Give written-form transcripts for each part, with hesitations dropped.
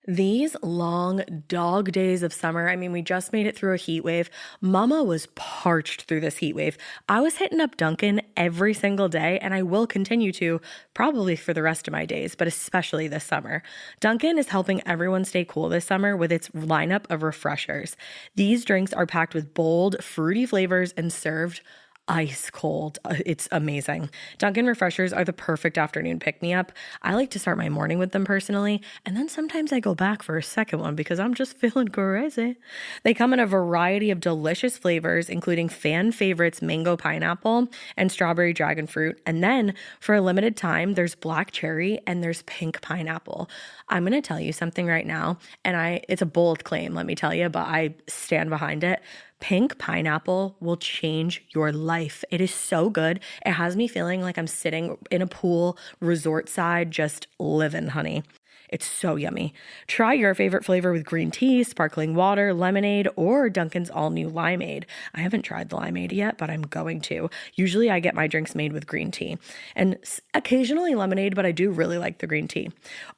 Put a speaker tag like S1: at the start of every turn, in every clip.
S1: These long dog days of summer, I mean, we just made it through a heat wave. Mama was parched through this heat wave. I was hitting up Dunkin' every single day, and I will continue to probably for the rest of my days, but especially this summer. Dunkin' is helping everyone stay cool this summer with its lineup of refreshers. These drinks are packed with bold, fruity flavors and served ice cold. It's amazing. Dunkin' refreshers are the perfect afternoon pick-me-up. I like to start my morning with them personally, and then sometimes I go back for a second one because I'm just feeling crazy. They come in a variety of delicious flavors, including fan favorites mango pineapple and strawberry dragon fruit. And then for a limited time, there's black cherry and there's pink pineapple. I'm going to tell you something right now, and it's a bold claim, let me tell you, but I stand behind it. Pink pineapple will change your life. It is so good. It has me feeling like I'm sitting in a pool, resort side, just living, honey. It's so yummy. Try your favorite flavor with green tea, sparkling water, lemonade, or Dunkin's all-new limeade. I haven't tried the limeade yet, but I'm going to. Usually I get my drinks made with green tea and occasionally lemonade, but I do really like the green tea.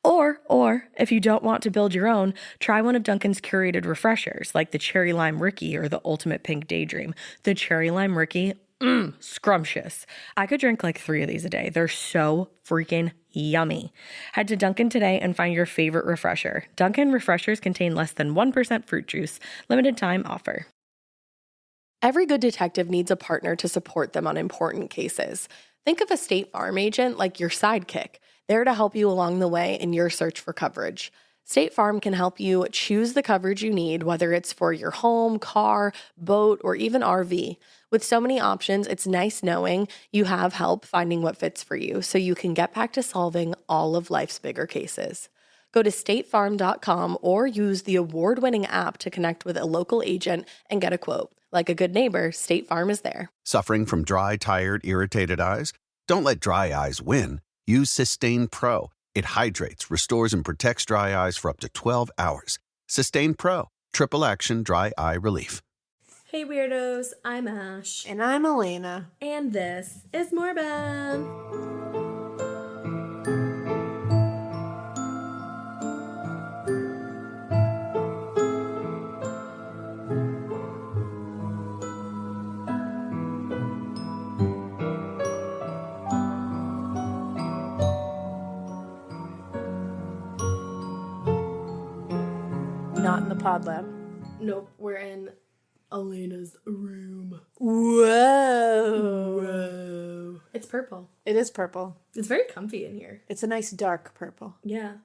S1: Or if you don't want to build your own, try one of Dunkin's curated refreshers like the Cherry Lime Ricky or the Ultimate Pink Daydream. The Cherry Lime Ricky, scrumptious. I could drink like 3 of these a day. They're so freaking yummy. Head to Dunkin' today and find your favorite refresher. Dunkin' refreshers contain less than 1% fruit juice. Limited time offer. Every good detective needs a partner to support them on important cases. Think of a State Farm agent like your sidekick, there to help you along the way in your search for coverage. State Farm can help you choose the coverage you need, whether it's for your home, car, boat, or even RV. With so many options, it's nice knowing you have help finding what fits for you so you can get back to solving all of life's bigger cases. Go to statefarm.com or use the award-winning app to connect with a local agent and get a quote. Like a good neighbor, State Farm is there.
S2: Suffering from dry, tired, irritated eyes? Don't let dry eyes win. Use Systane Pro. It hydrates, restores, and protects dry eyes for up to 12 hours. Systane Pro. Triple action dry eye relief.
S1: Hey weirdos, I'm Ash.
S3: And I'm Alaina.
S1: And this is Morbid.
S3: Not in the pod lab.
S1: Nope, we're in Alaina's room.
S3: Whoa.
S1: It's purple.
S3: It is purple.
S1: It's very comfy in here.
S3: It's a nice dark purple.
S1: Yeah.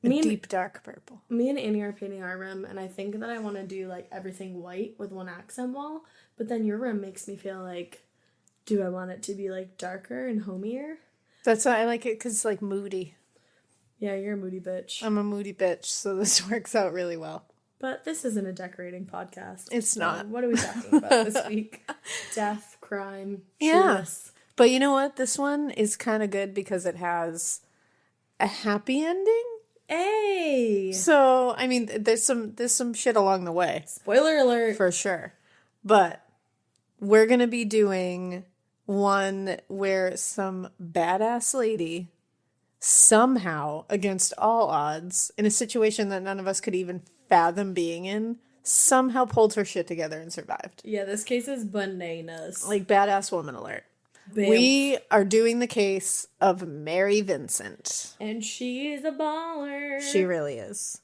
S3: Deep dark purple.
S1: Me and Annie are painting our room, and I think that I want to do like everything white with one accent wall, but then your room makes me feel like, do I want it to be like darker and homier?
S3: That's why I like it, because it's like moody.
S1: Yeah, you're a moody bitch.
S3: I'm a moody bitch, so this works out really well.
S1: But this isn't a decorating podcast.
S3: It's not.
S1: What are we talking about this week? Death, crime, trueness.
S3: But you know what? This one is kind of good because it has a happy ending.
S1: Hey!
S3: So, I mean, there's some shit along the way.
S1: Spoiler alert.
S3: For sure. But we're going to be doing one where some badass lady somehow, against all odds, in a situation that none of us could even fathom being in, somehow pulled her shit together and survived.
S1: Yeah, this case is bananas.
S3: Like, badass woman alert.
S1: Bam.
S3: We are doing the case of Mary Vincent.
S1: And she's a baller.
S3: She really is.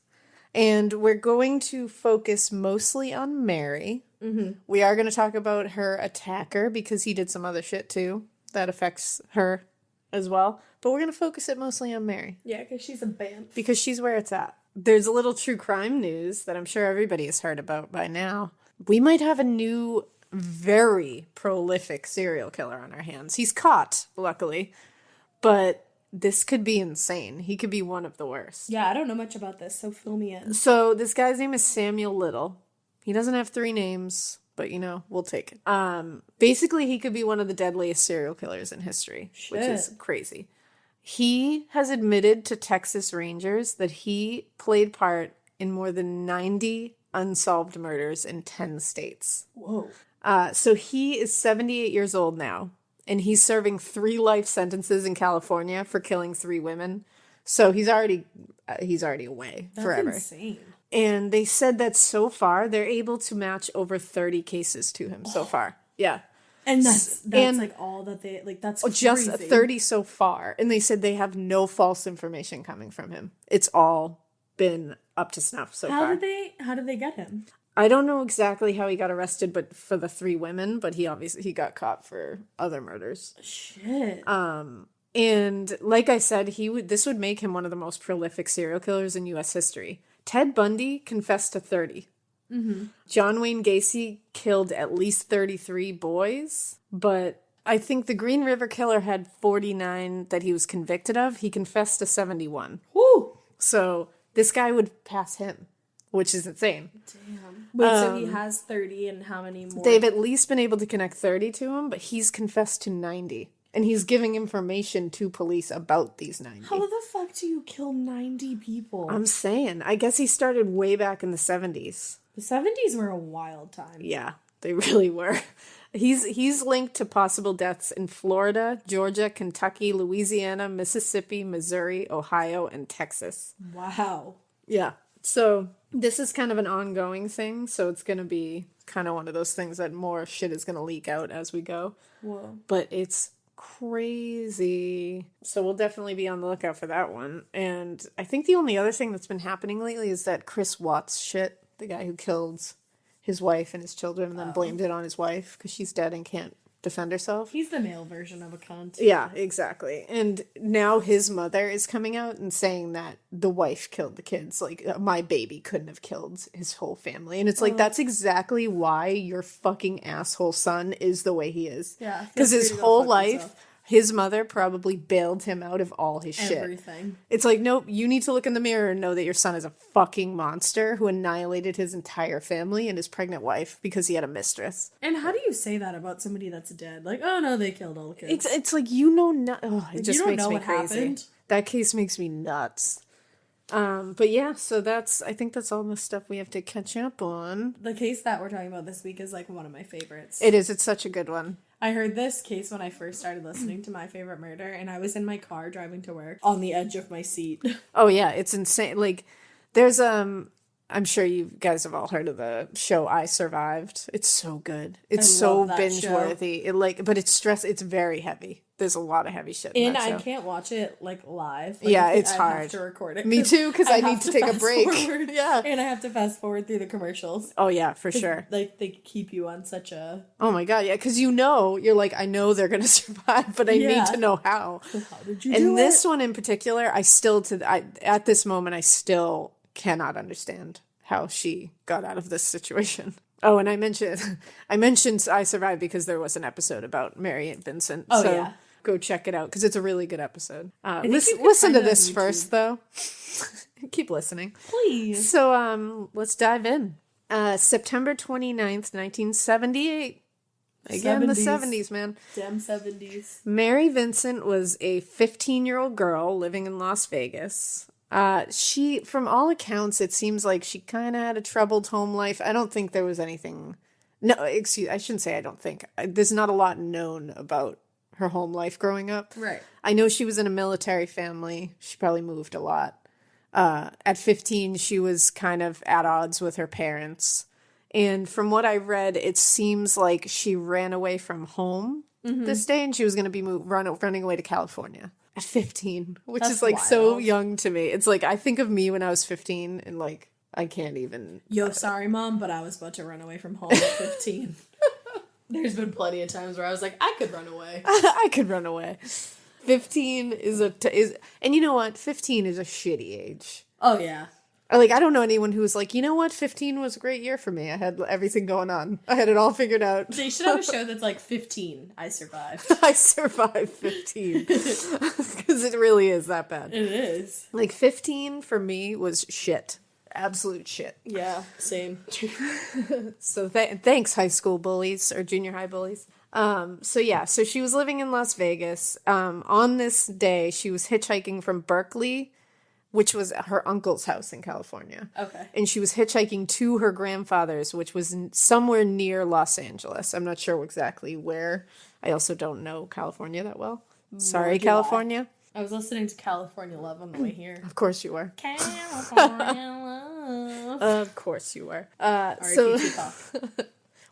S3: And we're going to focus mostly on Mary. Mm-hmm. We are going to talk about her attacker because he did some other shit too that affects her as well. But we're going to focus it mostly on Mary.
S1: Yeah, because she's a bamf.
S3: Because she's where it's at. There's a little true crime news that I'm sure everybody has heard about by now. We might have a new, very prolific serial killer on our hands. He's caught, luckily. But this could be insane. He could be one of the worst.
S1: Yeah, I don't know much about this, so fill me in.
S3: So this guy's name is Samuel Little. He doesn't have 3 names, but you know, we'll take it. Basically, he could be one of the deadliest serial killers in history, which is crazy. He has admitted to Texas Rangers that he played part in more than 90 unsolved murders in 10 states.
S1: Whoa.
S3: So he is 78 years old now, and he's serving 3 life sentences in California for killing 3 women. So he's already away forever.
S1: That's insane.
S3: And they said that so far they're able to match over 30 cases to him so far. Yeah.
S1: And that's like all that they like. That's
S3: just
S1: crazy.
S3: 30 so far. And they said they have no false information coming from him. It's all been up to snuff so far.
S1: How did they get him?
S3: I don't know exactly how he got arrested, but for the 3 women, but he got caught for other murders.
S1: Shit.
S3: And like I said, this would make him one of the most prolific serial killers in U.S. history. Ted Bundy confessed to 30. Mm-hmm. John Wayne Gacy killed at least 33 boys, but I think the Green River Killer had 49 that he was convicted of. He confessed to 71.
S1: Woo!
S3: So this guy would pass him, which is insane.
S1: Damn. Wait, so he has 30 and how many more?
S3: They've at least been able to connect 30 to him, but he's confessed to 90. And he's giving information to police about these 90.
S1: How the fuck do you kill 90 people?
S3: I'm saying. I guess he started way back in the 70s.
S1: The 70s were a wild time.
S3: Yeah, they really were. He's linked to possible deaths in Florida, Georgia, Kentucky, Louisiana, Mississippi, Missouri, Ohio, and Texas.
S1: Wow.
S3: Yeah. So this is kind of an ongoing thing. So it's going to be kind of one of those things that more shit is going to leak out as we go.
S1: Whoa.
S3: But it's crazy. So we'll definitely be on the lookout for that one. And I think the only other thing that's been happening lately is that Chris Watts shit, the guy who killed his wife and his children and then blamed it on his wife because she's dead and can't defend herself.
S1: He's the male version of a cunt.
S3: Yeah, exactly. And now his mother is coming out and saying that the wife killed the kids. Like, my baby couldn't have killed his whole family. And it's like, that's exactly why your fucking asshole son is the way he is.
S1: Yeah.
S3: Because his whole life, his mother probably bailed him out of all his shit.
S1: Everything.
S3: It's like, nope, you need to look in the mirror and know that your son is a fucking monster who annihilated his entire family and his pregnant wife because he had a mistress.
S1: And how do you say that about somebody that's dead? Like, oh no, they killed all the kids.
S3: It's like, you know, it just makes me crazy.
S1: Happened.
S3: That case makes me nuts. But yeah, so I think that's all the stuff we have to catch up on.
S1: The case that we're talking about this week is like one of my favorites.
S3: It is. It's such a good one.
S1: I heard this case when I first started listening to My Favorite Murder, and I was in my car driving to work on the edge of my seat.
S3: Oh yeah, it's insane. Like, there's I'm sure you guys have all heard of the show I Survived. It's so good. It's so binge worthy. But it's very heavy. There's a lot of heavy shit in that show.
S1: I can't watch it like live. Like,
S3: yeah, it's hard.
S1: I have to record it.
S3: Me too, because I need to take a break.
S1: Forward,
S3: yeah,
S1: and I have to fast forward through the commercials.
S3: Oh yeah, for sure.
S1: Like, they keep you on such a.
S3: Oh my god, yeah, because you're like, I know they're gonna survive, but I need to know how.
S1: So how did you do it?
S3: And this one in particular, at this moment, I still cannot understand how she got out of this situation. Oh, and I mentioned I Survived because there was an episode about Mary and Vincent.
S1: Oh,
S3: so
S1: yeah.
S3: Go check it out because it's a really good episode. Listen to this first, though. Keep listening.
S1: Please.
S3: So let's dive in. September 29th, 1978. Again, 70s. The 70s, man.
S1: Damn 70s.
S3: Mary Vincent was a 15-year-old girl living in Las Vegas. She, from all accounts, it seems like she kind of had a troubled home life. I don't think there was anything. No, excuse. I shouldn't say I don't think. There's not a lot known about her home life growing up.
S1: Right.
S3: I know she was in a military family. She probably moved a lot. At 15, she was kind of at odds with her parents. And from what I read, it seems like she ran away from home this day, and she was going to be running away to California at 15, which is like wild. So young to me. It's like, I think of me when I was 15, and like, I can't even.
S1: Yo, sorry, Mom, but I was about to run away from home at 15. There's been plenty of times where I was like, I could run away.
S3: I could run away. 15 is and you know what? 15 is a shitty age.
S1: Oh, yeah.
S3: Like, I don't know anyone who's like, you know what? 15 was a great year for me. I had everything going on. I had it all figured out.
S1: They should have a show that's like 15. I survived.
S3: I survived 15. Because it really is that bad.
S1: It is.
S3: Like, 15 for me was shit. Absolute shit.
S1: Yeah, same.
S3: So thanks, high school bullies or junior high bullies. So she was living in Las Vegas. On this day, she was hitchhiking from Berkeley, which was her uncle's house in California. Okay. And she was hitchhiking to her grandfather's, which was somewhere near Los Angeles. I'm not sure exactly where. I also don't know California that well. Sorry, California.
S1: I was listening to California Love on the way here.
S3: Of course you were.
S1: California Love.
S3: Of course you were.
S1: R.I.P. Tupac.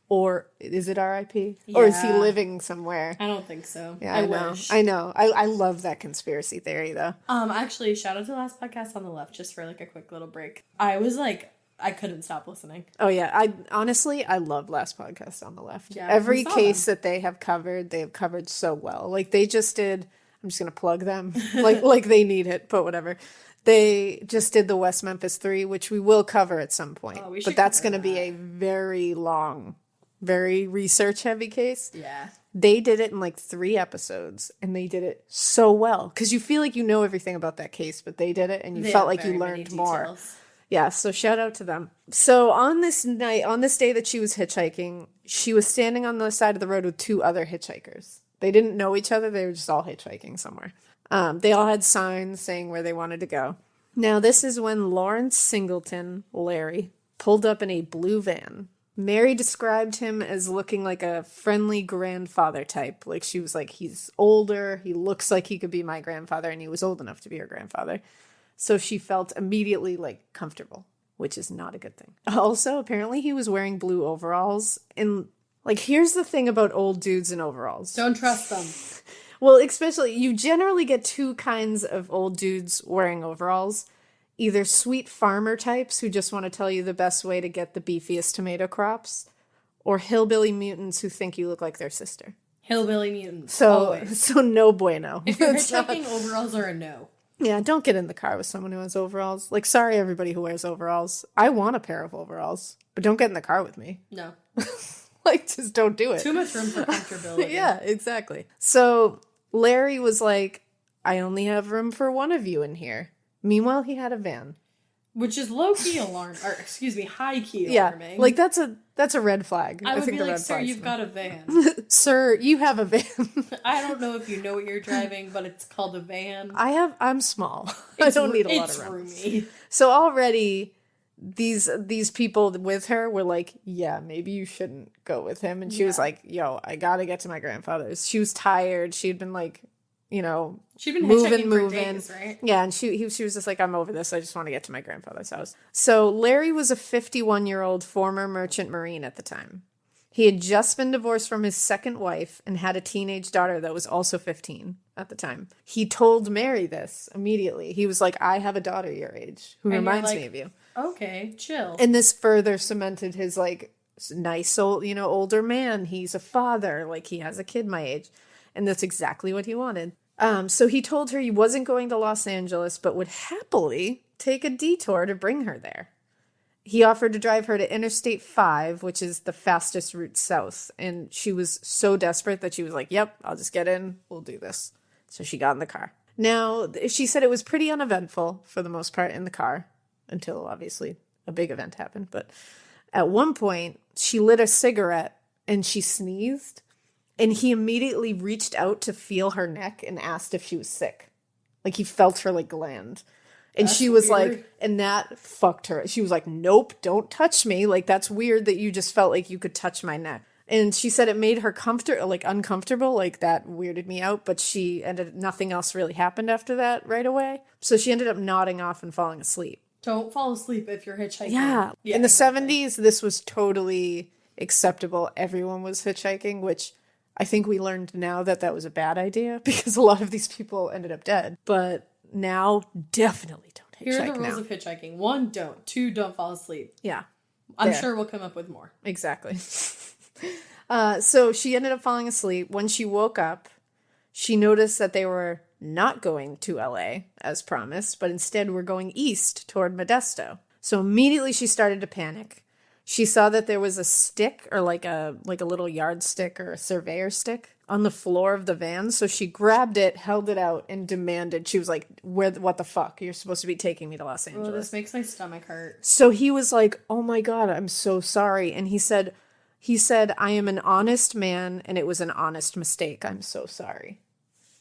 S3: Or is it R.I.P.? Yeah. Or is he living somewhere?
S1: I don't think so.
S3: Yeah, I wish. I know. I love that conspiracy theory, though.
S1: Actually, shout out to the last podcast on the left, just for like a quick little break. I was like, I couldn't stop listening.
S3: Oh yeah, I love last podcast on the left.
S1: Yeah,
S3: every case that they have covered so well. Like they just did. I'm just gonna plug them, like they need it, but whatever. They just did the West Memphis 3, which we will cover at some point.
S1: Oh, we should
S3: but that's
S1: cover
S3: gonna be a very long, very research heavy case.
S1: Yeah.
S3: They did it in like 3 episodes, and they did it so well because you feel like you know everything about that case, but they did it, and you felt like you learned more. Yeah, so shout out to them. So on this day that she was hitchhiking, she was standing on the side of the road with 2 other hitchhikers. They didn't know each other. They were just all hitchhiking somewhere. They all had signs saying where they wanted to go. Now, this is when Lawrence Singleton, Larry, pulled up in a blue van. Mary described him as looking like a friendly grandfather type. Like, she was like, he's older. He looks like he could be my grandfather, and he was old enough to be her grandfather. So she felt immediately, like, comfortable, which is not a good thing. Also, apparently he was wearing blue overalls. And, like, here's the thing about old dudes in overalls.
S1: Don't trust them.
S3: Well, especially, you generally get 2 kinds of old dudes wearing overalls. Either sweet farmer types who just want to tell you the best way to get the beefiest tomato crops, or hillbilly mutants who think you look like their sister.
S1: Hillbilly mutants.
S3: So no bueno.
S1: If you're hitchhiking, overalls are a no.
S3: Yeah, don't get in the car with someone who has overalls. Like, sorry, everybody who wears overalls. I want a pair of overalls, but don't get in the car with me.
S1: No.
S3: Like, just don't do it.
S1: Too much room for comfortability.
S3: Yeah, exactly. So Larry was like, I only have room for one of you in here. Meanwhile, he had a van.
S1: Which is low-key alarm, or excuse me, high-key alarming.
S3: Yeah, like that's a red flag.
S1: I would
S3: think
S1: be
S3: the
S1: like,
S3: red
S1: sir,
S3: flag's
S1: you've got a van.
S3: Sir, you have a van.
S1: I don't know if you know what you're driving, but it's called a van.
S3: I'm small. I don't need a lot of room.
S1: It's roomy.
S3: So already these people with her were like, yeah, maybe you shouldn't go with him. And she was like, yo, I gotta get to my grandfather's. She was tired. She'd been like, you know,
S1: she'd been
S3: moving
S1: for days, right?
S3: Yeah, and she was just like, I'm over this. I just want to get to my grandfather's house. So Larry was a 51-year-old former merchant marine at the time. He had just been divorced from his second wife and had a teenage daughter that was also 15 at the time. He told Mary this immediately. He was like, I have a daughter your age who reminds me of you.
S1: Okay, chill.
S3: And this further cemented his like nice old, older man. He's a father. Like, he has a kid my age. And that's exactly what he wanted. So he told her he wasn't going to Los Angeles, but would happily take a detour to bring her there. He offered to drive her to Interstate 5, which is the fastest route south. And she was so desperate that she was like, yep, I'll just get in. We'll do this. So she got in the car. Now, she said it was pretty uneventful for the most part in the car until obviously a big event happened. But at one point, she lit a cigarette and she sneezed. And he immediately reached out to feel her neck and asked if she was sick. Like, he felt her, like, gland. And she was weird. Like, and that fucked her. She was like, nope, don't touch me. Like, that's weird that you just felt like you could touch my neck. And she said it made her uncomfortable. Like, that weirded me out. But nothing else really happened after that right away. So she ended up nodding off and falling asleep.
S1: Don't fall asleep if you're hitchhiking.
S3: Yeah. In the 70s, this was totally acceptable. Everyone was hitchhiking, which I think we learned now that was a bad idea because a lot of these people ended up dead. But now, definitely don't hitchhike.
S1: Here are the rules of hitchhiking. 1, don't. 2, don't fall asleep.
S3: Yeah.
S1: I'm sure we'll come up with more.
S3: Exactly. So she ended up falling asleep. When she woke up, she noticed that they were not going to LA as promised, but instead were going east toward Modesto. So immediately she started to panic. She saw that there was a stick or like a little yardstick or a surveyor stick on the floor of the van. So she grabbed it, held it out, and demanded. She was like, what the fuck? You're supposed to be taking me to Los Angeles.
S1: Oh, this makes my stomach hurt.
S3: So he was like, oh my God, I'm so sorry. And he said, I am an honest man and it was an honest mistake. I'm so sorry.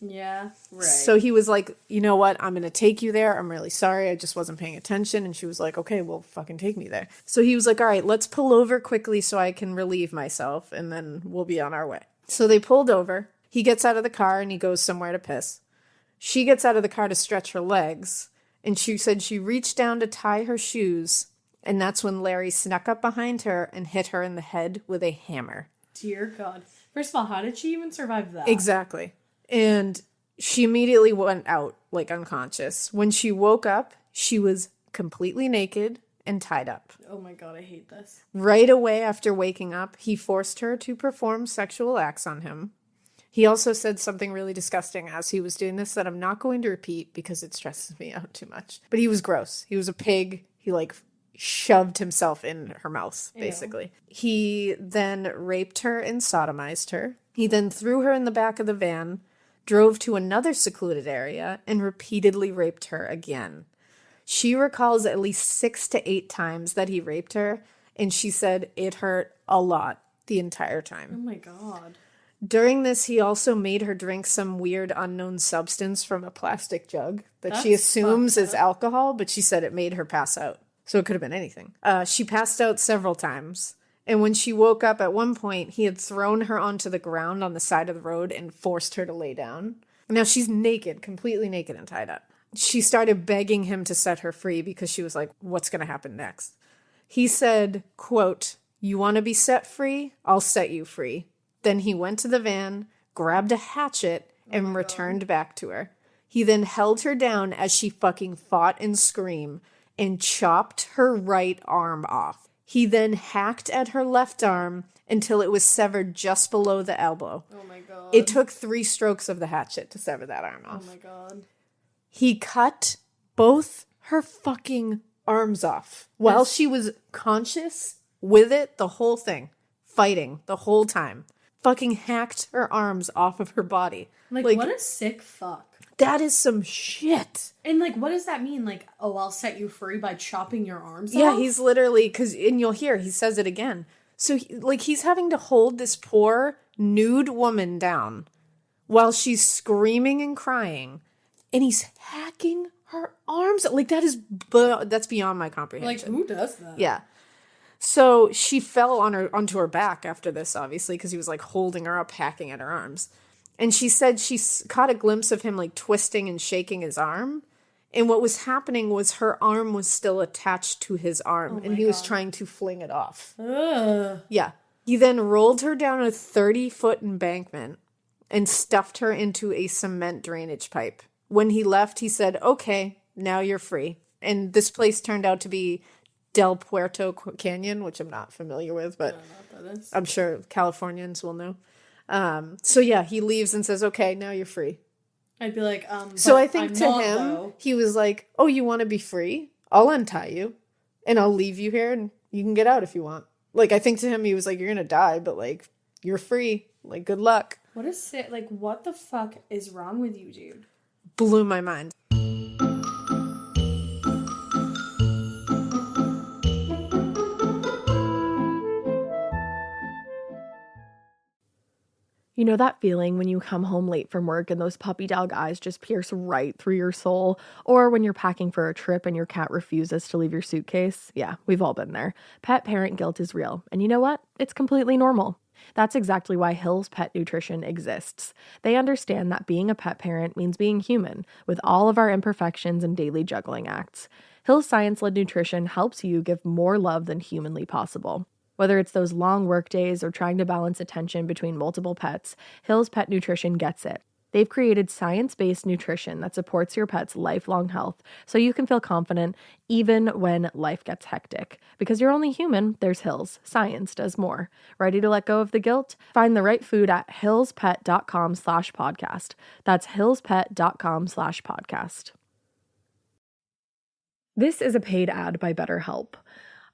S1: Yeah, right.
S3: So he was like, you know what? I'm going to take you there. I'm really sorry. I just wasn't paying attention. And she was like, okay, well, fucking take me there. So he was like, all right, let's pull over quickly so I can relieve myself and then we'll be on our way. So they pulled over. He gets out of the car and he goes somewhere to piss. She gets out of the car to stretch her legs, and she said she reached down to tie her shoes, and that's when Larry snuck up behind her and hit her in the head with a hammer.
S1: Dear God. First of all, how did she even survive that?
S3: Exactly. And she immediately went out, like, unconscious. When she woke up, she was completely naked and tied up.
S1: Oh my God, I hate this.
S3: Right away after waking up, he forced her to perform sexual acts on him. He also said something really disgusting as he was doing this that I'm not going to repeat because it stresses me out too much. But he was gross. He was a pig. He, like, shoved himself in her mouth, basically. Ew. He then raped her and sodomized her. He then threw her in the back of the van, drove to another secluded area, and repeatedly raped her again. She recalls at least 6 to 8 times that he raped her, and she said it hurt a lot the entire time.
S1: Oh my God.
S3: During this, he also made her drink some weird unknown substance from a plastic jug that she assumes is alcohol, but she said it made her pass out. So it could have been anything. She passed out several times. And when she woke up at one point, he had thrown her onto the ground on the side of the road and forced her to lay down. Now she's naked, completely naked and tied up. She started begging him to set her free because she was like, what's going to happen next? He said, quote, "You want to be set free? I'll set you free." Then he went to the van, grabbed a hatchet, and returned back to her. He then held her down as she fucking fought and screamed and chopped her right arm off. He then hacked at her left arm until it was severed just below the elbow.
S1: Oh my God.
S3: It took 3 strokes of the hatchet to sever that arm off.
S1: Oh my God.
S3: He cut both her fucking arms off while she was conscious with it, the whole thing, fighting the whole time. Fucking hacked her arms off of her body.
S1: Like what a sick fuck.
S3: That is some shit.
S1: And, like, what does that mean? Like, oh, I'll set you free by chopping your arms off?
S3: Yeah, he's literally, and you'll hear, he says it again. So, he's having to hold this poor, nude woman down while she's screaming and crying. And he's hacking her arms. Like, that's beyond my comprehension.
S1: Like, who does that?
S3: Yeah. So, she fell onto her back after this, obviously, because he was, like, holding her up, hacking at her arms. And she said she caught a glimpse of him, like, twisting and shaking his arm. And what was happening was her arm was still attached to his arm. And he was trying to fling it off.
S1: Ugh.
S3: Yeah. He then rolled her down a 30-foot embankment and stuffed her into a cement drainage pipe. When he left, he said, "Okay, now you're free." And this place turned out to be Del Puerto Canyon, which I'm not familiar with, but I'm sure Californians will know. So yeah, he leaves and says, "Okay, now you're free."
S1: I'd be like,
S3: so I think to him, he was like, "Oh, you want to be free? I'll untie you and I'll leave you here and you can get out if you want." Like, I think to him, he was like, "You're going to die, but like, you're free. Like, good luck."
S1: What is it? Like, what the fuck is wrong with you, dude?
S3: Blew my mind.
S1: You know that feeling when you come home late from work and those puppy dog eyes just pierce right through your soul? Or when you're packing for a trip and your cat refuses to leave your suitcase? Yeah, we've all been there. Pet parent guilt is real. And you know what? It's completely normal. That's exactly why Hill's Pet Nutrition exists. They understand that being a pet parent means being human, with all of our imperfections and daily juggling acts. Hill's science-led nutrition helps you give more love than humanly possible. Whether it's those long work days or trying to balance attention between multiple pets, Hill's Pet Nutrition gets it. They've created science-based nutrition that supports your pet's lifelong health so you can feel confident even when life gets hectic. Because you're only human, there's Hill's. Science does more. Ready to let go of the guilt? Find the right food at hillspet.com/podcast. That's hillspet.com/podcast. This is a paid ad by BetterHelp.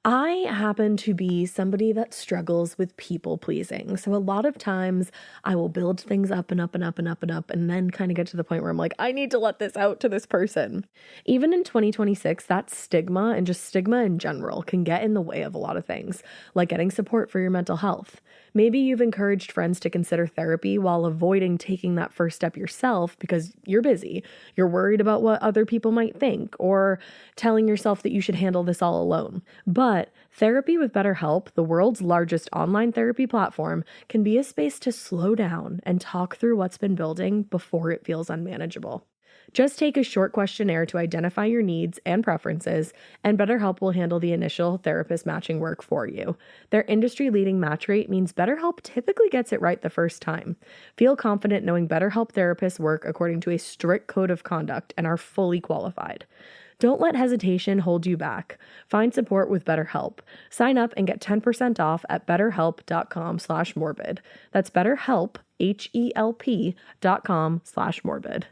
S1: I happen to be somebody that struggles with people pleasing. So a lot of times I will build things up and up and up and up and up and then kind of get to the point where I'm like, I need to let this out to this person. Even in 2026, that stigma and just stigma in general can get in the way of a lot of things, like getting support for your mental health. Maybe you've encouraged friends to consider therapy while avoiding taking that first step yourself because you're busy. You're worried about what other people might think or telling yourself that you should handle this all alone. But therapy with BetterHelp, the world's largest online therapy platform, can be a space to slow down and talk through what's been building before it feels unmanageable. Just take a short questionnaire to identify your needs and preferences, and BetterHelp will handle the initial therapist matching work for you. Their industry-leading match rate means BetterHelp typically gets it right the first time. Feel confident knowing BetterHelp therapists work according to a strict code of conduct and are fully qualified. Don't let hesitation hold you back. Find support with BetterHelp. Sign up and get 10% off at betterhelp.com/morbid. That's BetterHelp, HELP.com/morbid.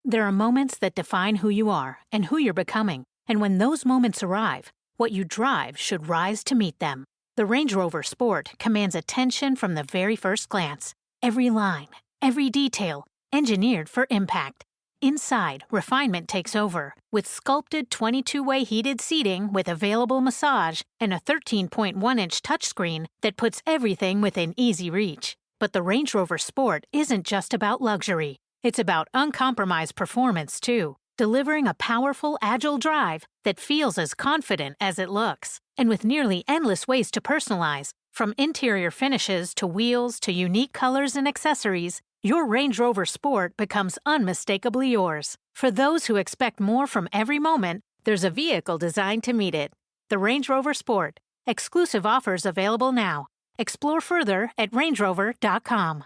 S4: There are moments that define who you are and who you're becoming. And when those moments arrive, what you drive should rise to meet them. The Range Rover Sport commands attention from the very first glance. Every line, every detail, engineered for impact. Inside, refinement takes over, with sculpted 22-way heated seating with available massage and a 13.1-inch touchscreen that puts everything within easy reach. But the Range Rover Sport isn't just about luxury. It's about uncompromised performance, too, delivering a powerful, agile drive that feels as confident as it looks. And with nearly endless ways to personalize, from interior finishes to wheels to unique colors and accessories, your Range Rover Sport becomes unmistakably yours. For those who expect more from every moment, there's a vehicle designed to meet it. The Range Rover Sport. Exclusive offers available now. Explore further at rangerover.com.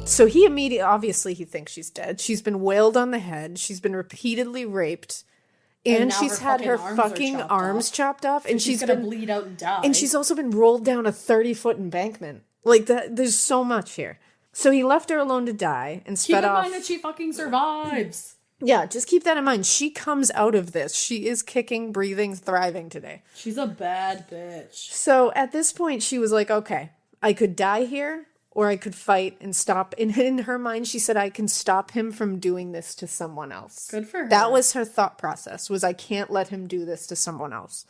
S3: So he immediately, obviously he thinks she's dead. She's been wailed on the head. She's been repeatedly raped. And she's had her fucking arms chopped off. And she's
S1: gonna
S3: been
S1: bleed out and die.
S3: And she's also been rolled down a 30-foot embankment. Like, that, there's so much here. So he left her alone to die and sped off.
S1: Keep in mind that she fucking survives.
S3: Yeah, just keep that in mind. She comes out of this. She is kicking, breathing, thriving today.
S1: She's a bad bitch.
S3: So at this point, she was like, okay, I could die here, or I could fight and stop. In her mind, she said, I can stop him from doing this to someone else.
S1: Good for her.
S3: That was her thought process, was I can't let him do this to someone else.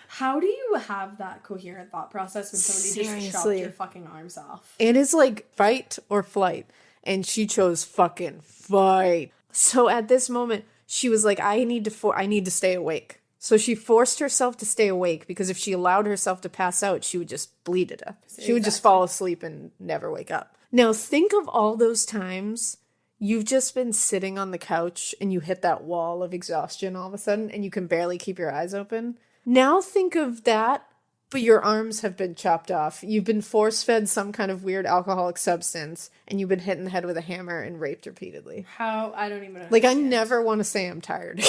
S1: How do you have that coherent thought process when somebody just chopped your fucking arms off?
S3: It is like fight or flight. And she chose fucking fight. So at this moment, she was like, I need to stay awake. So she forced herself to stay awake, because if she allowed herself to pass out, she would just bleed to death. She would just fall asleep and never wake up. Now, think of all those times you've just been sitting on the couch and you hit that wall of exhaustion all of a sudden and you can barely keep your eyes open. Now think of that, but your arms have been chopped off. You've been force-fed some kind of weird alcoholic substance, and you've been hit in the head with a hammer and raped repeatedly.
S1: How? I don't even know.
S3: Like, I never want to say I'm tired.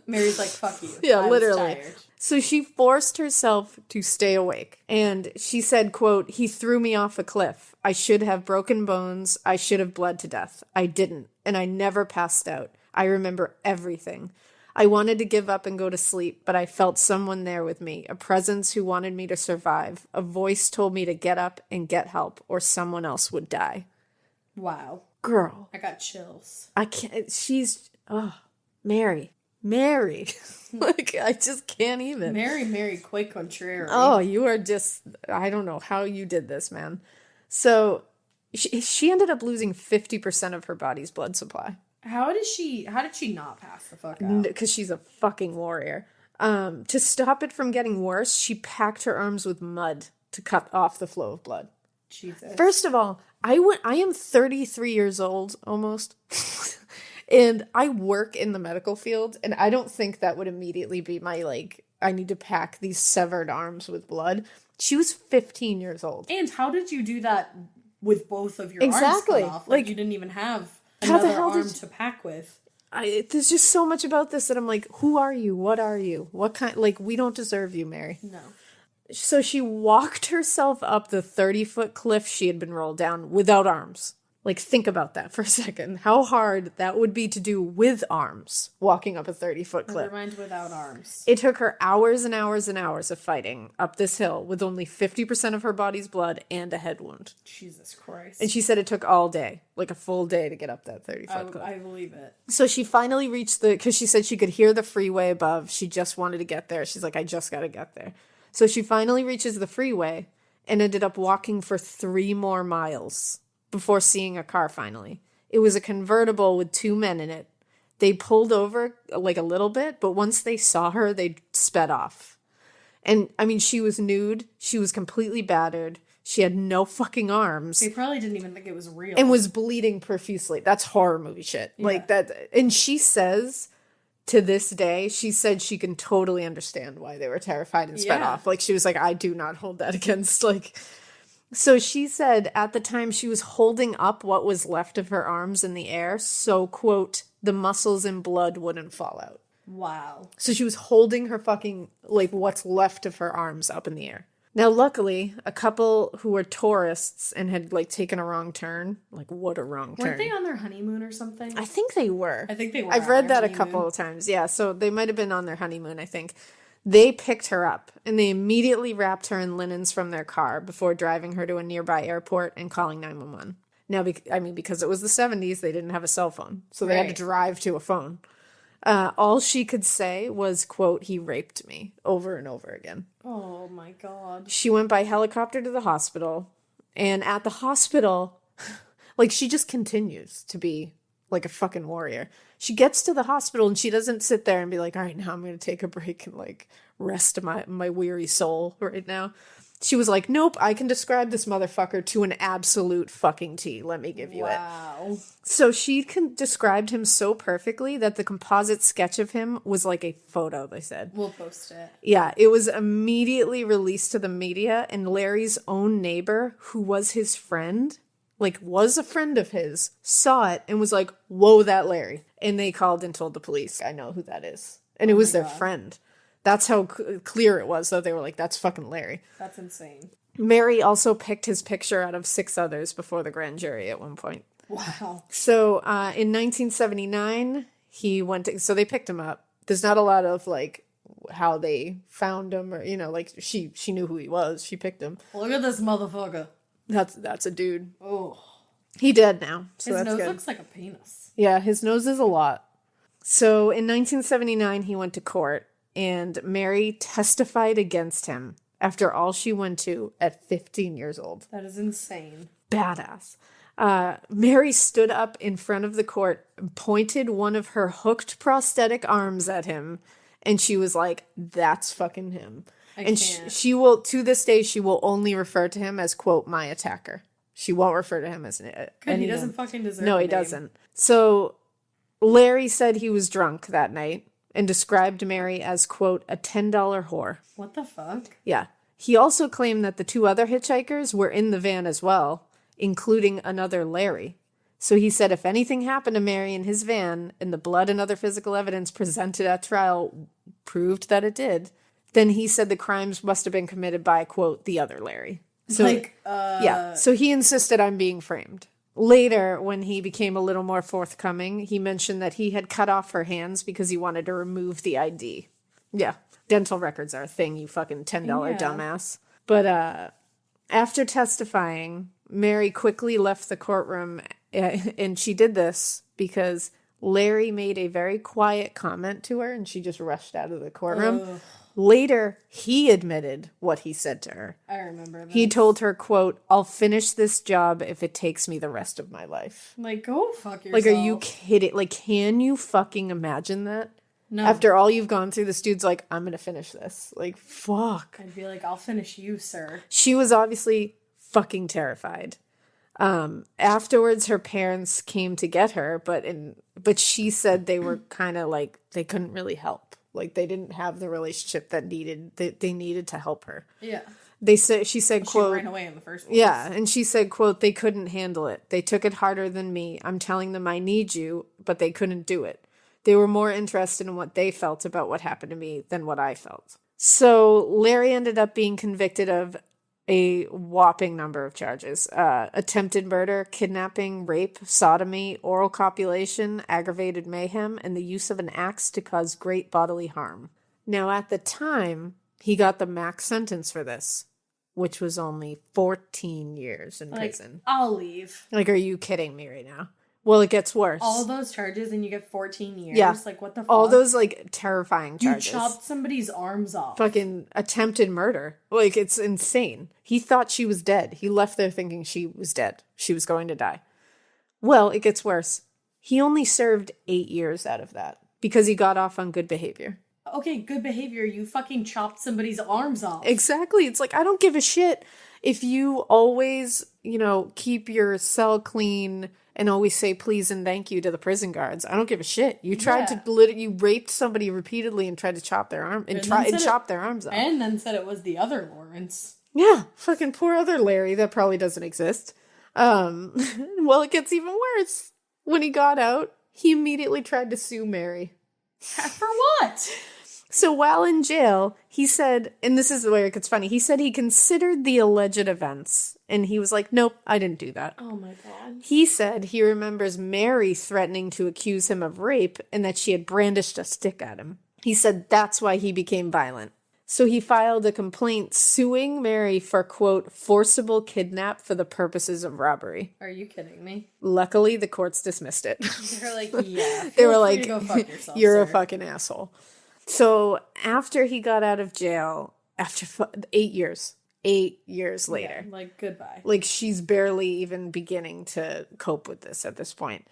S1: Mary's like, fuck you.
S3: Yeah,
S1: I
S3: literally.
S1: was tired.
S3: So she forced herself to stay awake. And she said, quote, he threw me off a cliff. I should have broken bones. I should have bled to death. I didn't. And I never passed out. I remember everything. I wanted to give up and go to sleep, but I felt someone there with me, a presence who wanted me to survive. A voice told me to get up and get help, or someone else would die.
S1: Wow.
S3: Girl.
S1: I got chills.
S3: I can't, Mary. Like, I just can't even.
S1: Mary, quite contrary.
S3: Oh, you are just, I don't know how you did this, man. So, she ended up losing 50% of her body's blood supply.
S1: How did she not pass the fuck out?
S3: Because she's a fucking warrior. To stop it from getting worse, she packed her arms with mud to cut off the flow of blood.
S1: Jesus.
S3: First of all, I am 33 years old, almost. And I work in the medical field, and I don't think that would immediately be my, like, I need to pack these severed arms with blood. She was 15 years old.
S1: And how did you do that with both of your arms cut off? Like, you didn't even have another arm to pack with.
S3: There's just so much about this that I'm like, who are you? What are you? What kind? Like, we don't deserve you, Mary.
S1: No.
S3: So she walked herself up the 30-foot cliff she had been rolled down without arms. Like, think about that for a second. How hard that would be to do with arms, walking up a 30-foot cliff.
S1: Never mind without arms.
S3: It took her hours and hours and hours of fighting up this hill with only 50% of her body's blood and a head wound.
S1: Jesus Christ.
S3: And she said it took all day, like a full day to get up that 30-foot cliff.
S1: I believe it.
S3: So she finally reached because she said she could hear the freeway above. She just wanted to get there. She's like, I just got to get there. So she finally reaches the freeway and ended up walking for 3 more miles before seeing a car finally. It was a convertible with 2 men in it. They pulled over like a little bit, but once they saw her, they sped off. And I mean, she was nude. She was completely battered. She had no fucking arms.
S1: They probably didn't even think it was real.
S3: And was bleeding profusely. That's horror movie shit.
S1: Yeah.
S3: Like that. And she says to this day, she said she can totally understand why they were terrified and sped off. Like she was like, I do not hold that against like. So she said at the time she was holding up what was left of her arms in the air. So, quote, the muscles and blood wouldn't fall out.
S1: Wow.
S3: So she was holding her fucking, like, what's left of her arms up in the air. Now, luckily, a couple who were tourists and had, like, taken a wrong turn. Like, what a wrong turn.
S1: Weren't they on their honeymoon or something?
S3: I think they were.
S1: I think they were.
S3: I've read that a couple of times. Yeah, so they might have been on their honeymoon, I think. They picked her up, and they immediately wrapped her in linens from their car before driving her to a nearby airport and calling 911. Now, because it was the 70s, they didn't have a cell phone, so they had to drive to a phone. All she could say was, quote, he raped me, over and over again.
S1: Oh, my God.
S3: She went by helicopter to the hospital, and at the hospital, like, she just continues to be like a fucking warrior. She gets to the hospital and she doesn't sit there and be like, all right, now I'm going to take a break and like rest my weary soul right now. She was like, nope, I can describe this motherfucker to an absolute fucking T. Let me give you it.
S1: Wow.
S3: So she described him so perfectly that the composite sketch of him was like a photo, they said.
S1: We'll post it.
S3: Yeah, it was immediately released to the media, and Larry's own neighbor, who was his friend, like, was a friend of his, saw it and was like, whoa, that Larry. And they called and told the police, I know who that is. And it was their friend. That's how clear it was, though. They were like, that's fucking Larry.
S1: That's insane.
S3: Mary also picked his picture out of 6 others before the grand jury at one point.
S1: Wow.
S3: So in 1979, so they picked him up. There's not a lot of, like, how they found him or, you know, like, she knew who he was. She picked him.
S1: Look at this motherfucker.
S3: That's a dude.
S1: Oh.
S3: He dead now. So
S1: His
S3: that's
S1: nose
S3: good.
S1: looks like a penis.
S3: Yeah, his nose is a lot. So in 1979, he went to court, and Mary testified against him after all she went to at 15 years old.
S1: That is insane.
S3: Badass. Mary stood up in front of the court, pointed one of her hooked prosthetic arms at him, and she was like, that's fucking him. She will, to this day, she will only refer to him as, quote, my attacker. She won't refer to him as
S1: Good, he doesn't fucking deserve
S3: No,
S1: the
S3: he
S1: name.
S3: doesn't. So Larry said he was drunk that night and described Mary as, quote, a $10 whore.
S1: What the fuck?
S3: Yeah. He also claimed that the 2 other hitchhikers were in the van as well, including another Larry. So he said if anything happened to Mary in his van and the blood and other physical evidence presented at trial proved that it did, then he said the crimes must have been committed by, quote, the other Larry. So, yeah. So he insisted on being framed. Later, when he became a little more forthcoming, he mentioned that he had cut off her hands because he wanted to remove the ID. Yeah. Dental records are a thing, you fucking $10 dumbass. But after testifying, Mary quickly left the courtroom, and she did this because Larry made a very quiet comment to her, and she just rushed out of the courtroom. Ugh. Later, he admitted what he said to her.
S1: I remember this.
S3: He told her, quote, I'll finish this job if it takes me the rest of my life.
S1: Like, go fuck yourself.
S3: Like, are you kidding? Like, can you fucking imagine that?
S1: No.
S3: After all you've gone through, this dude's like, I'm going to finish this. Like, fuck.
S1: I'd be like, I'll finish you, sir.
S3: She was obviously fucking terrified. Afterwards, her parents came to get her, but she said they were kind of like, they couldn't really help. Like, they didn't have the relationship that they needed to help her.
S1: Yeah.
S3: She said, quote,
S1: she ran away in the first place.
S3: Yeah, and she said, quote, they couldn't handle it. They took it harder than me. I'm telling them I need you, but they couldn't do it. They were more interested in what they felt about what happened to me than what I felt. So Larry ended up being convicted of a whopping number of charges. Attempted murder, kidnapping, rape, sodomy, oral copulation, aggravated mayhem, and the use of an axe to cause great bodily harm. Now, at the time, he got the max sentence for this, which was only 14 years in prison.
S1: I'll leave.
S3: Like, are you kidding me right now? Well, it gets worse.
S1: All those charges and you get 14 years?
S3: Yeah.
S1: Like, what the fuck?
S3: All those, like, terrifying charges.
S1: You chopped somebody's arms off.
S3: Fucking attempted murder. Like, it's insane. He thought she was dead. He left there thinking she was dead. She was going to die. Well, it gets worse. He only served 8 years out of that because he got off on good behavior.
S1: okay, good behavior. You fucking chopped somebody's arms off.
S3: Exactly. It's like, I don't give a shit if you always, keep your cell clean and always say please and thank you to the prison guards. I don't give a shit. You tried you raped somebody repeatedly and tried to chop their arm and chop their arms off.
S1: And then said it was the other Lawrence.
S3: Yeah, fucking poor other Larry that probably doesn't exist. Well, it gets even worse. When he got out, he immediately tried to sue Mary.
S1: For what?
S3: So while in jail, he said, and this is where it gets funny, he said he considered the alleged events. And he was like, nope, I didn't do that.
S1: Oh my God.
S3: He said he remembers Mary threatening to accuse him of rape and that she had brandished a stick at him. He said that's why he became violent. So he filed a complaint suing Mary for, quote, forcible kidnap for the purposes of robbery.
S1: Are you kidding me?
S3: Luckily, the courts dismissed it.
S1: They're like, yeah.
S3: They were like,
S1: go fuck yourself,
S3: you're
S1: sir.
S3: a fucking asshole. So after he got out of jail, after 8 years later.
S1: Yeah, like, goodbye.
S3: Like, she's barely even beginning to cope with this at this point.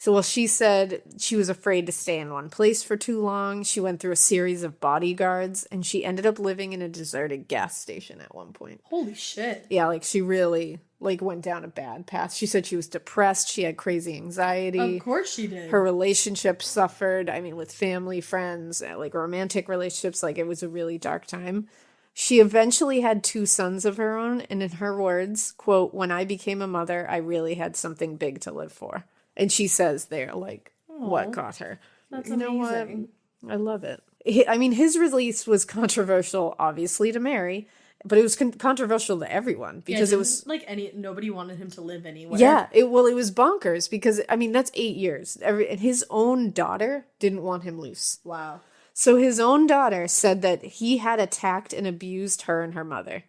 S3: So, well, she said she was afraid to stay in one place for too long. She went through a series of bodyguards, and she ended up living in a deserted gas station at one point.
S1: Holy shit.
S3: Yeah, like, she really, went down a bad path. She said she was depressed. She had crazy anxiety.
S1: Of course she did.
S3: Her relationship suffered, with family, friends, romantic relationships. Like, it was a really dark time. She eventually had 2 sons of her own, and in her words, quote, when I became a mother, I really had something big to live for. And she says there, what got her.
S1: That's
S3: amazing. What? I love it. His release was controversial, obviously, to Mary, but it was controversial to everyone because it was
S1: nobody wanted him to live anywhere.
S3: Yeah, it was bonkers because that's 8 years. And his own daughter didn't want him loose.
S1: Wow.
S3: So his own daughter said that he had attacked and abused her and her mother.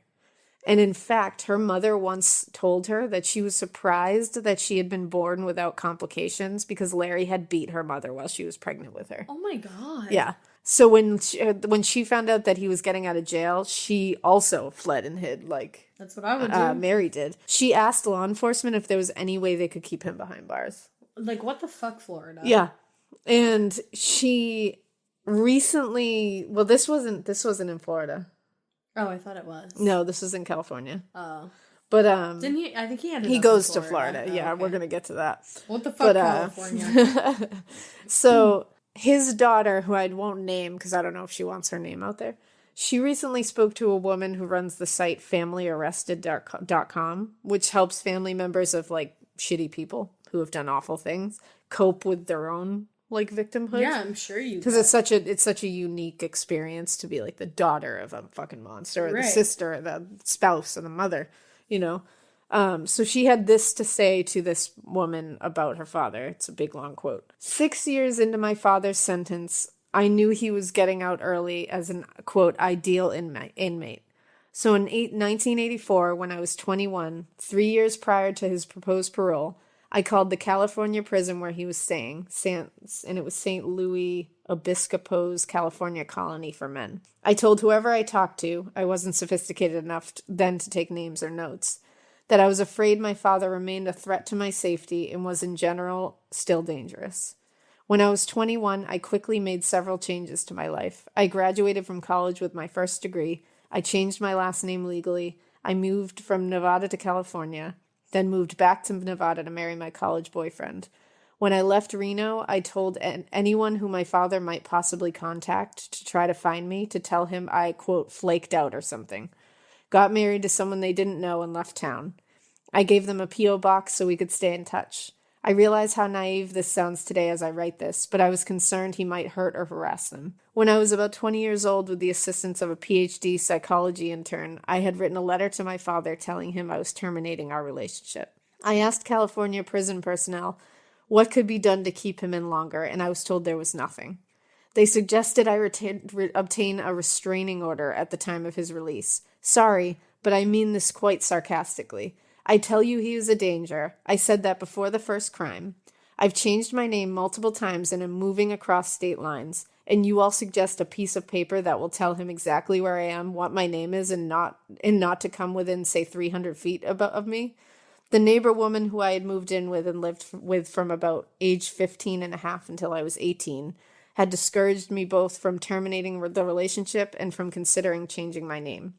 S3: And in fact, her mother once told her that she was surprised that she had been born without complications because Larry had beat her mother while she was pregnant with her.
S1: Oh my God.
S3: Yeah. So when she found out that he was getting out of jail, she also fled and hid
S1: that's what I would do.
S3: Mary did. She asked law enforcement if there was any way they could keep him behind bars.
S1: Like, what the fuck, Florida?
S3: Yeah. And she recently, well, this wasn't in Florida.
S1: Oh, I thought it was.
S3: No, this is in California.
S1: Oh.
S3: But
S1: didn't he? I think he had.
S3: He goes to Florida. Oh, yeah, okay. We're gonna get to that.
S1: What the fuck, California?
S3: So his daughter, who I won't name because I don't know if she wants her name out there, she recently spoke to a woman who runs the site FamilyArrested.com, which helps family members of shitty people who have done awful things cope with their own victimhood.
S1: Yeah, I'm sure you.
S3: Because it's such a unique experience to be the daughter of a fucking monster, or the sister, or the spouse, or the mother, So she had this to say to this woman about her father. It's a big long quote. 6 years into my father's sentence, I knew he was getting out early as an quote ideal inmate. So in 1984, when I was 21, 3 years prior to his proposed parole, I called the California prison where he was staying, and it was St. Louis Obispo's California Colony for Men. I told whoever I talked to, I wasn't sophisticated enough then to take names or notes, that I was afraid my father remained a threat to my safety and was in general still dangerous. When I was 21, I quickly made several changes to my life. I graduated from college with my first degree. I changed my last name legally. I moved from Nevada to California, then moved back to Nevada to marry my college boyfriend. When I left Reno, I told anyone who my father might possibly contact to try to find me to tell him I, quote, flaked out or something. Got married to someone they didn't know and left town. I gave them a P.O. box so we could stay in touch. I realize how naive this sounds today as I write this, but I was concerned he might hurt or harass them. When I was about 20 years old, with the assistance of a PhD psychology intern, I had written a letter to my father telling him I was terminating our relationship. I asked California prison personnel what could be done to keep him in longer, and I was told there was nothing. They suggested I obtain a restraining order at the time of his release. Sorry, but I mean this quite sarcastically. I tell you he is a danger. I said that before the first crime. I've changed my name multiple times and am moving across state lines. And you all suggest a piece of paper that will tell him exactly where I am, what my name is, and not to come within, say, 300 feet of me. The neighbor woman who I had moved in with and lived with from about age 15 and a half until I was 18 had discouraged me both from terminating the relationship and from considering changing my name.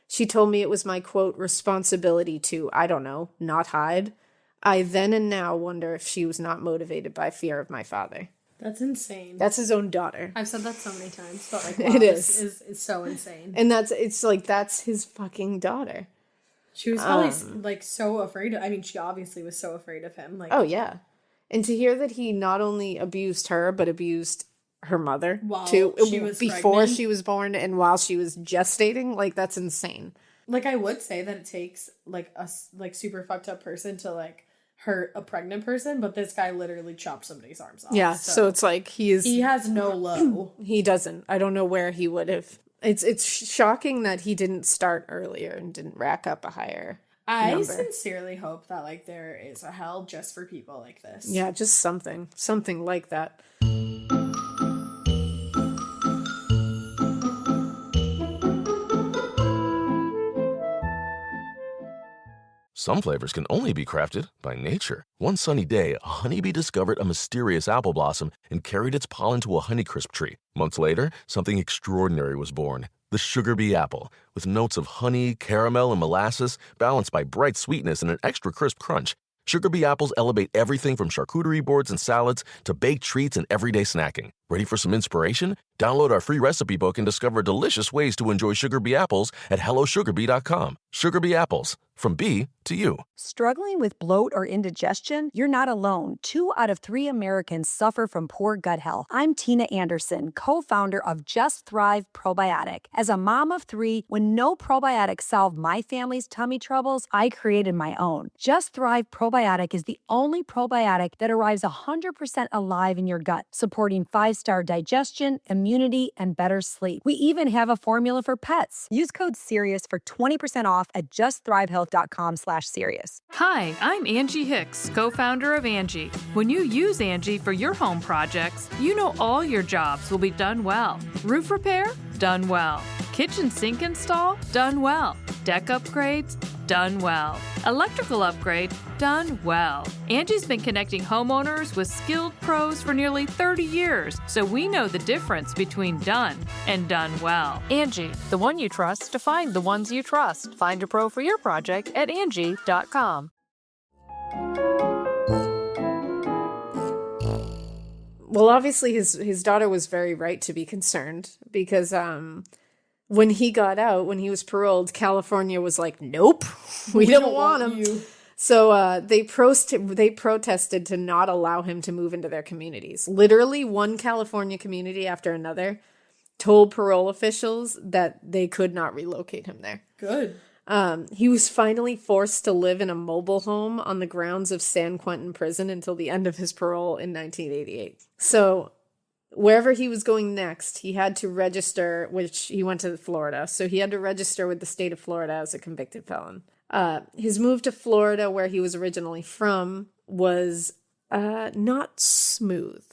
S3: She told me it was my, quote, responsibility to, I don't know, not hide. I then and now wonder if she was not motivated by fear of my father.
S1: That's insane.
S3: That's his own daughter.
S1: I've said that so many times, but like, wow,
S3: It
S1: this is so insane.
S3: And that's his fucking daughter.
S1: She was probably like so afraid of, I mean, she obviously was so afraid of him. Like,
S3: oh yeah. And to hear that he not only abused her, but abused her mother too,
S1: she was
S3: before
S1: pregnant.
S3: she was born and while she was gestating, like that's insane.
S1: Like, I would say that it takes like a like super fucked up person to like hurt a pregnant person, but this guy literally chopped somebody's arms off.
S3: Yeah, so it's like he
S1: has no low.
S3: He doesn't. I don't know where he would have. It's shocking that he didn't start earlier and didn't rack up a higher number.
S1: Sincerely hope that like there is a hell just for people like this.
S3: Yeah, just something like that.
S5: Some flavors can only be crafted by nature. One sunny day, a honeybee discovered a mysterious apple blossom and carried its pollen to a Honeycrisp tree. Months later, something extraordinary was born. The Sugar Bee apple, with notes of honey, caramel, and molasses, balanced by bright sweetness and an extra crisp crunch. Sugar Bee apples elevate everything from charcuterie boards and salads to baked treats and everyday snacking. Ready for some inspiration? Download our free recipe book and discover delicious ways to enjoy Sugar Bee apples at hellosugarbee.com. Sugar Bee apples, from bee to you.
S6: Struggling with bloat or indigestion? You're not alone. 2 out of 3 Americans suffer from poor gut health. I'm Tina Anderson, co-founder of Just Thrive Probiotic. As a mom of 3, when no probiotic solved my family's tummy troubles, I created my own. Just Thrive Probiotic is the only probiotic that arrives 100% alive in your gut, supporting 5-star digestion, immunity, and better sleep. We even have a formula for pets. Use code SIRIUS for 20% off at justthrivehealth.com/serious.
S7: Hi, I'm Angie Hicks, co-founder of Angie. When you use Angie for your home projects, you know all your jobs will be done well. Roof repair? Done well. Kitchen sink install? Done well. Deck upgrades? Done well. Electrical upgrade? Done well. Angie's been connecting homeowners with skilled pros for nearly 30 years, so we know the difference between done and done well.
S4: Angie, the one you trust to find the ones you trust. Find a pro for your project at Angie.com.
S3: Well, obviously his daughter was very right to be concerned because when he got out, when he was paroled, California was like, nope, we don't want him. You. So they protested to not allow him to move into their communities. Literally, one California community after another told parole officials that they could not relocate him there.
S1: Good.
S3: He was finally forced to live in a mobile home on the grounds of San Quentin Prison until the end of his parole in 1988. So wherever he was going next, he had to register, which he went to Florida. So he had to register with the state of Florida as a convicted felon. His move to Florida, where he was originally from, was not smooth.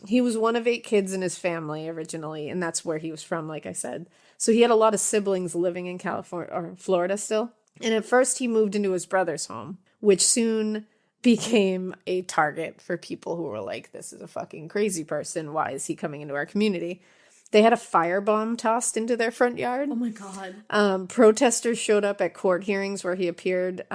S3: He was one of 8 kids in his family originally, and that's where he was from, like I said. So he had a lot of siblings living in California or Florida still. And at first he moved into his brother's home, which soon became a target for people who were like, this is a fucking crazy person. Why is he coming into our community? They had a firebomb tossed into their front yard.
S1: Oh my God.
S3: Protesters showed up at court hearings where he appeared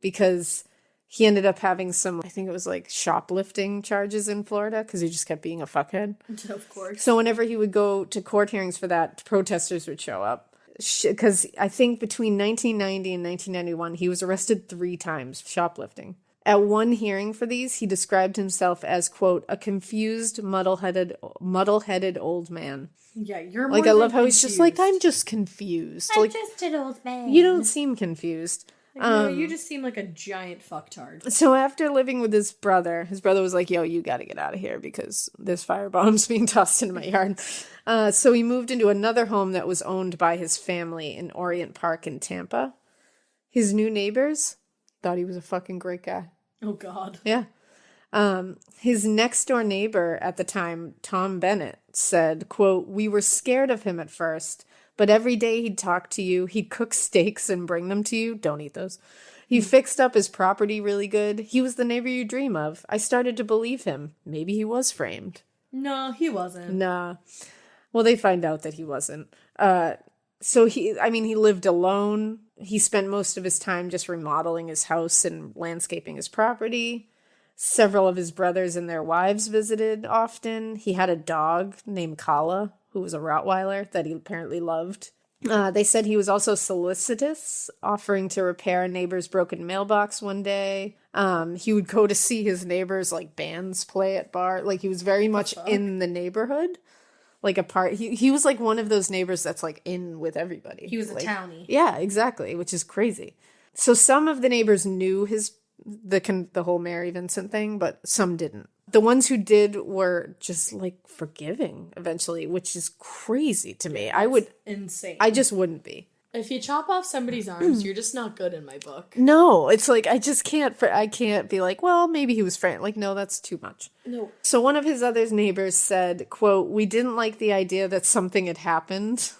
S3: because he ended up having some, I think it was like shoplifting charges in Florida because he just kept being a fuckhead.
S1: Of course.
S3: So whenever he would go to court hearings for that, protesters would show up. Because I think between 1990 and 1991, he was arrested 3 times for shoplifting. At one hearing for these, he described himself as, quote, a confused, muddle-headed old man.
S1: Yeah, you're
S3: like,
S1: more
S3: I love how
S1: confused.
S3: he's just like, I'm just confused.
S1: I'm
S3: like,
S1: just an old man.
S3: You don't seem confused.
S1: No, you just seem like a giant fucktard.
S3: So after living with his brother was like, yo, you got to get out of here because this firebomb's being tossed into my yard. So he moved into another home that was owned by his family in Orient Park in Tampa. His new neighbors thought he was a fucking great guy.
S1: Oh, God.
S3: Yeah. His next door neighbor at the time, Tom Bennett, said, quote, we were scared of him at first, but every day he'd talk to you, he'd cook steaks and bring them to you. Don't eat those. He fixed up his property really good. He was the neighbor you dream of. I started to believe him. Maybe he was framed.
S1: No, he wasn't.
S3: Nah. Well, they find out that he wasn't. So he lived alone. He spent most of his time just remodeling his house and landscaping his property. Several of his brothers and their wives visited often. He had a dog named Kala, who was a Rottweiler that he apparently loved. They said he was also solicitous, offering to repair a neighbor's broken mailbox one day. He would go to see his neighbors, like, bands play at bar. Like, he was very much in the neighborhood. Like, a part. He was, like, one of those neighbors that's, like, in with everybody.
S1: He was
S3: like,
S1: a townie.
S3: Yeah, exactly, which is crazy. So some of the neighbors knew the whole Mary Vincent thing, but some didn't. The ones who did were just, like, forgiving eventually, which is crazy to me.
S1: Insane.
S3: I just wouldn't be.
S1: If you chop off somebody's arms, you're just not good in my book.
S3: No, it's like, I can't be like, well, maybe he was framed. Like, no, that's too much.
S1: No.
S3: So one of his other neighbors said, quote, "We didn't like the idea that something had happened."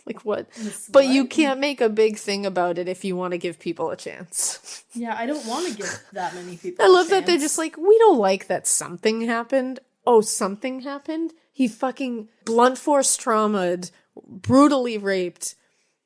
S3: Like, what? But you can't make a big thing about it if you want to give people a chance.
S1: Yeah, I don't want to give that many people
S3: I love that they're just like, we don't like that something happened. Oh, something happened? He fucking blunt force traumaed, brutally raped,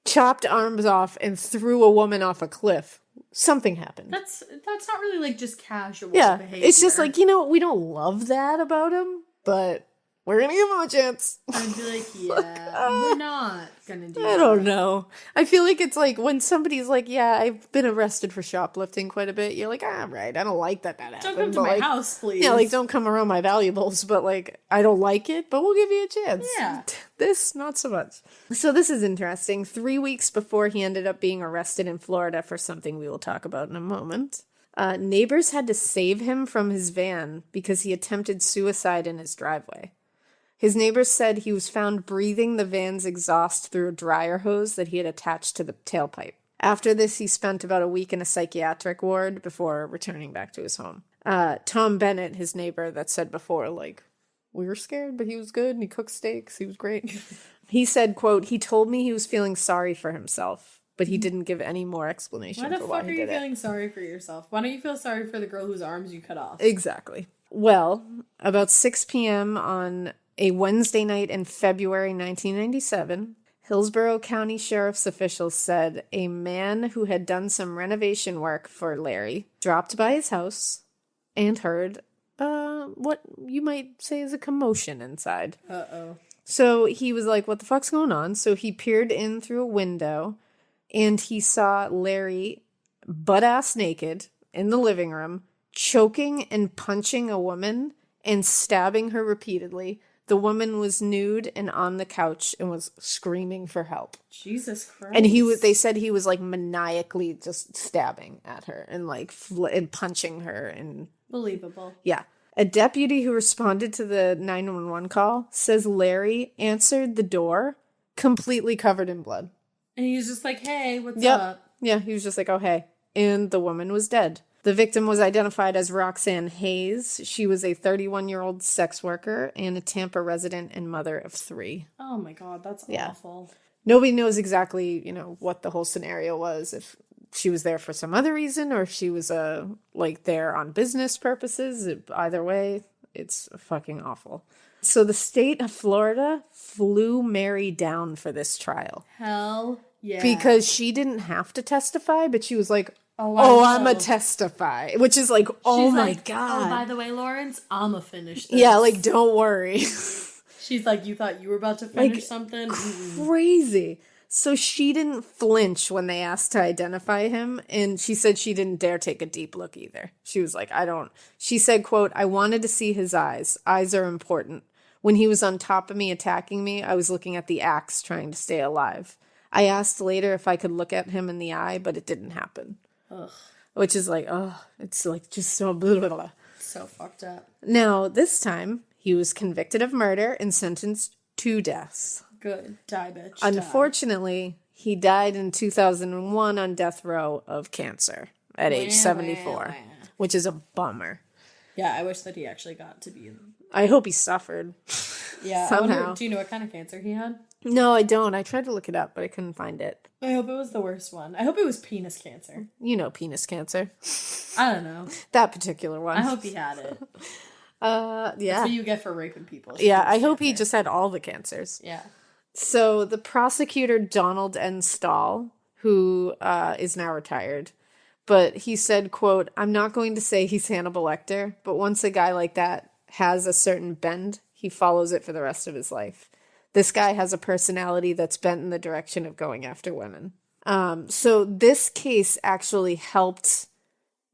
S3: chopped arms off, and threw a woman off a cliff. Something happened.
S1: That's not really, like, just casual behavior.
S3: It's just like, we don't love that about him, but we're gonna give him a chance.
S1: I'd be like, yeah, we're not gonna do that.
S3: I don't know. I feel like it's like when somebody's like, yeah, I've been arrested for shoplifting quite a bit. You're like, right, I don't like that happened.
S1: Don't come to my house, please.
S3: Yeah, like, don't come around my valuables, but, like, I don't like it, but we'll give you a chance.
S1: Yeah.
S3: This, not so much. So this is interesting. 3 weeks before he ended up being arrested in Florida for something we will talk about in a moment, neighbors had to save him from his van because he attempted suicide in his driveway. His neighbors said he was found breathing the van's exhaust through a dryer hose that he had attached to the tailpipe. After this, he spent about a week in a psychiatric ward before returning back to his home. Tom Bennett, his neighbor that said before, like, we were scared, but he was good, and he cooked steaks. He was great. He said, quote, "He told me he was feeling sorry for himself, but he didn't give any more explanation for why he did it."
S1: Why the fuck are you feeling sorry for yourself? Why don't you feel sorry for the girl whose arms you cut off?
S3: Exactly. Well, about 6 p.m. on a Wednesday night in February 1997, Hillsborough County Sheriff's officials said a man who had done some renovation work for Larry dropped by his house and heard what you might say is a commotion inside.
S1: Uh-oh.
S3: So he was like, what the fuck's going on? So he peered in through a window and he saw Larry butt-ass naked in the living room, choking and punching a woman and stabbing her repeatedly. The woman was nude and on the couch and was screaming for help.
S1: Jesus Christ.
S3: And they said he was, like, maniacally just stabbing at her and, like, and punching her. And
S1: believable.
S3: Yeah. A deputy who responded to the 911 call says Larry answered the door completely covered in blood.
S1: And he was just like, hey, what's up?
S3: Yeah, he was just like, oh, hey. And the woman was dead. The victim was identified as Roxanne Hayes. She was a 31-year-old sex worker and a Tampa resident and mother of 3.
S1: Oh my God, that's awful.
S3: Nobody knows exactly, what the whole scenario was, if she was there for some other reason or if she was, there on business purposes. Either way, it's fucking awful. So the state of Florida flew Mary down for this trial.
S1: Hell yeah.
S3: Because she didn't have to testify, but she was like, I'm a testify, which is like, oh my God.
S1: Oh, by the way, Lawrence, I'm a finish this.
S3: Yeah, like, don't worry.
S1: She's like, you thought you were about to finish something?
S3: Crazy. So she didn't flinch when they asked to identify him, and she said she didn't dare take a deep look either. She was like, She said, quote, "I wanted to see his eyes. Eyes are important. When he was on top of me attacking me, I was looking at the axe trying to stay alive. I asked later if I could look at him in the eye, but it didn't happen."
S1: Ugh.
S3: Which is like, it's like just so blah, blah, blah.
S1: So fucked up.
S3: Now, this time, he was convicted of murder and sentenced to deaths.
S1: Good. Die, bitch.
S3: Unfortunately, he died in 2001 on death row of cancer at age 74, which is a bummer.
S1: Yeah, I wish that he actually got to be in.
S3: I hope he suffered.
S1: Yeah,
S3: somehow.
S1: Do you know what kind of cancer he had?
S3: No, I don't. I tried to look it up, but I couldn't find it.
S1: I hope it was the worst one. I hope it was penis cancer.
S3: You know penis cancer.
S1: I don't know.
S3: That particular one.
S1: I hope he had it.
S3: Yeah.
S1: That's what you get for raping people.
S3: Yeah, I hope he just had all the cancers.
S1: Yeah.
S3: So the prosecutor, Donald N. Stahl, who is now retired, but he said, quote, "I'm not going to say he's Hannibal Lecter, but once a guy like that has a certain bend, he follows it for the rest of his life. This guy has a personality that's bent in the direction of going after women." So this case actually helped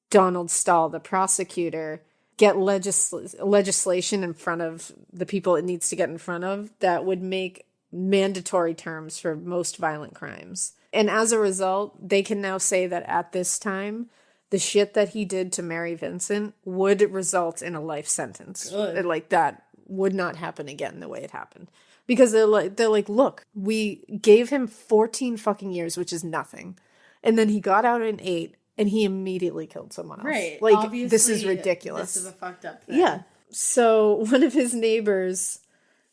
S3: Donald Stahl, the prosecutor, get legislation in front of the people it needs to get in front of that would make mandatory terms for most violent crimes. And as a result, they can now say that at this time, the shit that he did to Mary Vincent would result in a life sentence.
S1: Good.
S3: Like, that would not happen again the way it happened. Because they're like, look, we gave him 14 fucking years, which is nothing. And then he got out in 8, and he immediately killed someone else.
S1: Right.
S3: Like,
S1: obviously,
S3: this is ridiculous.
S1: This is a fucked up thing.
S3: Yeah. So one of his neighbors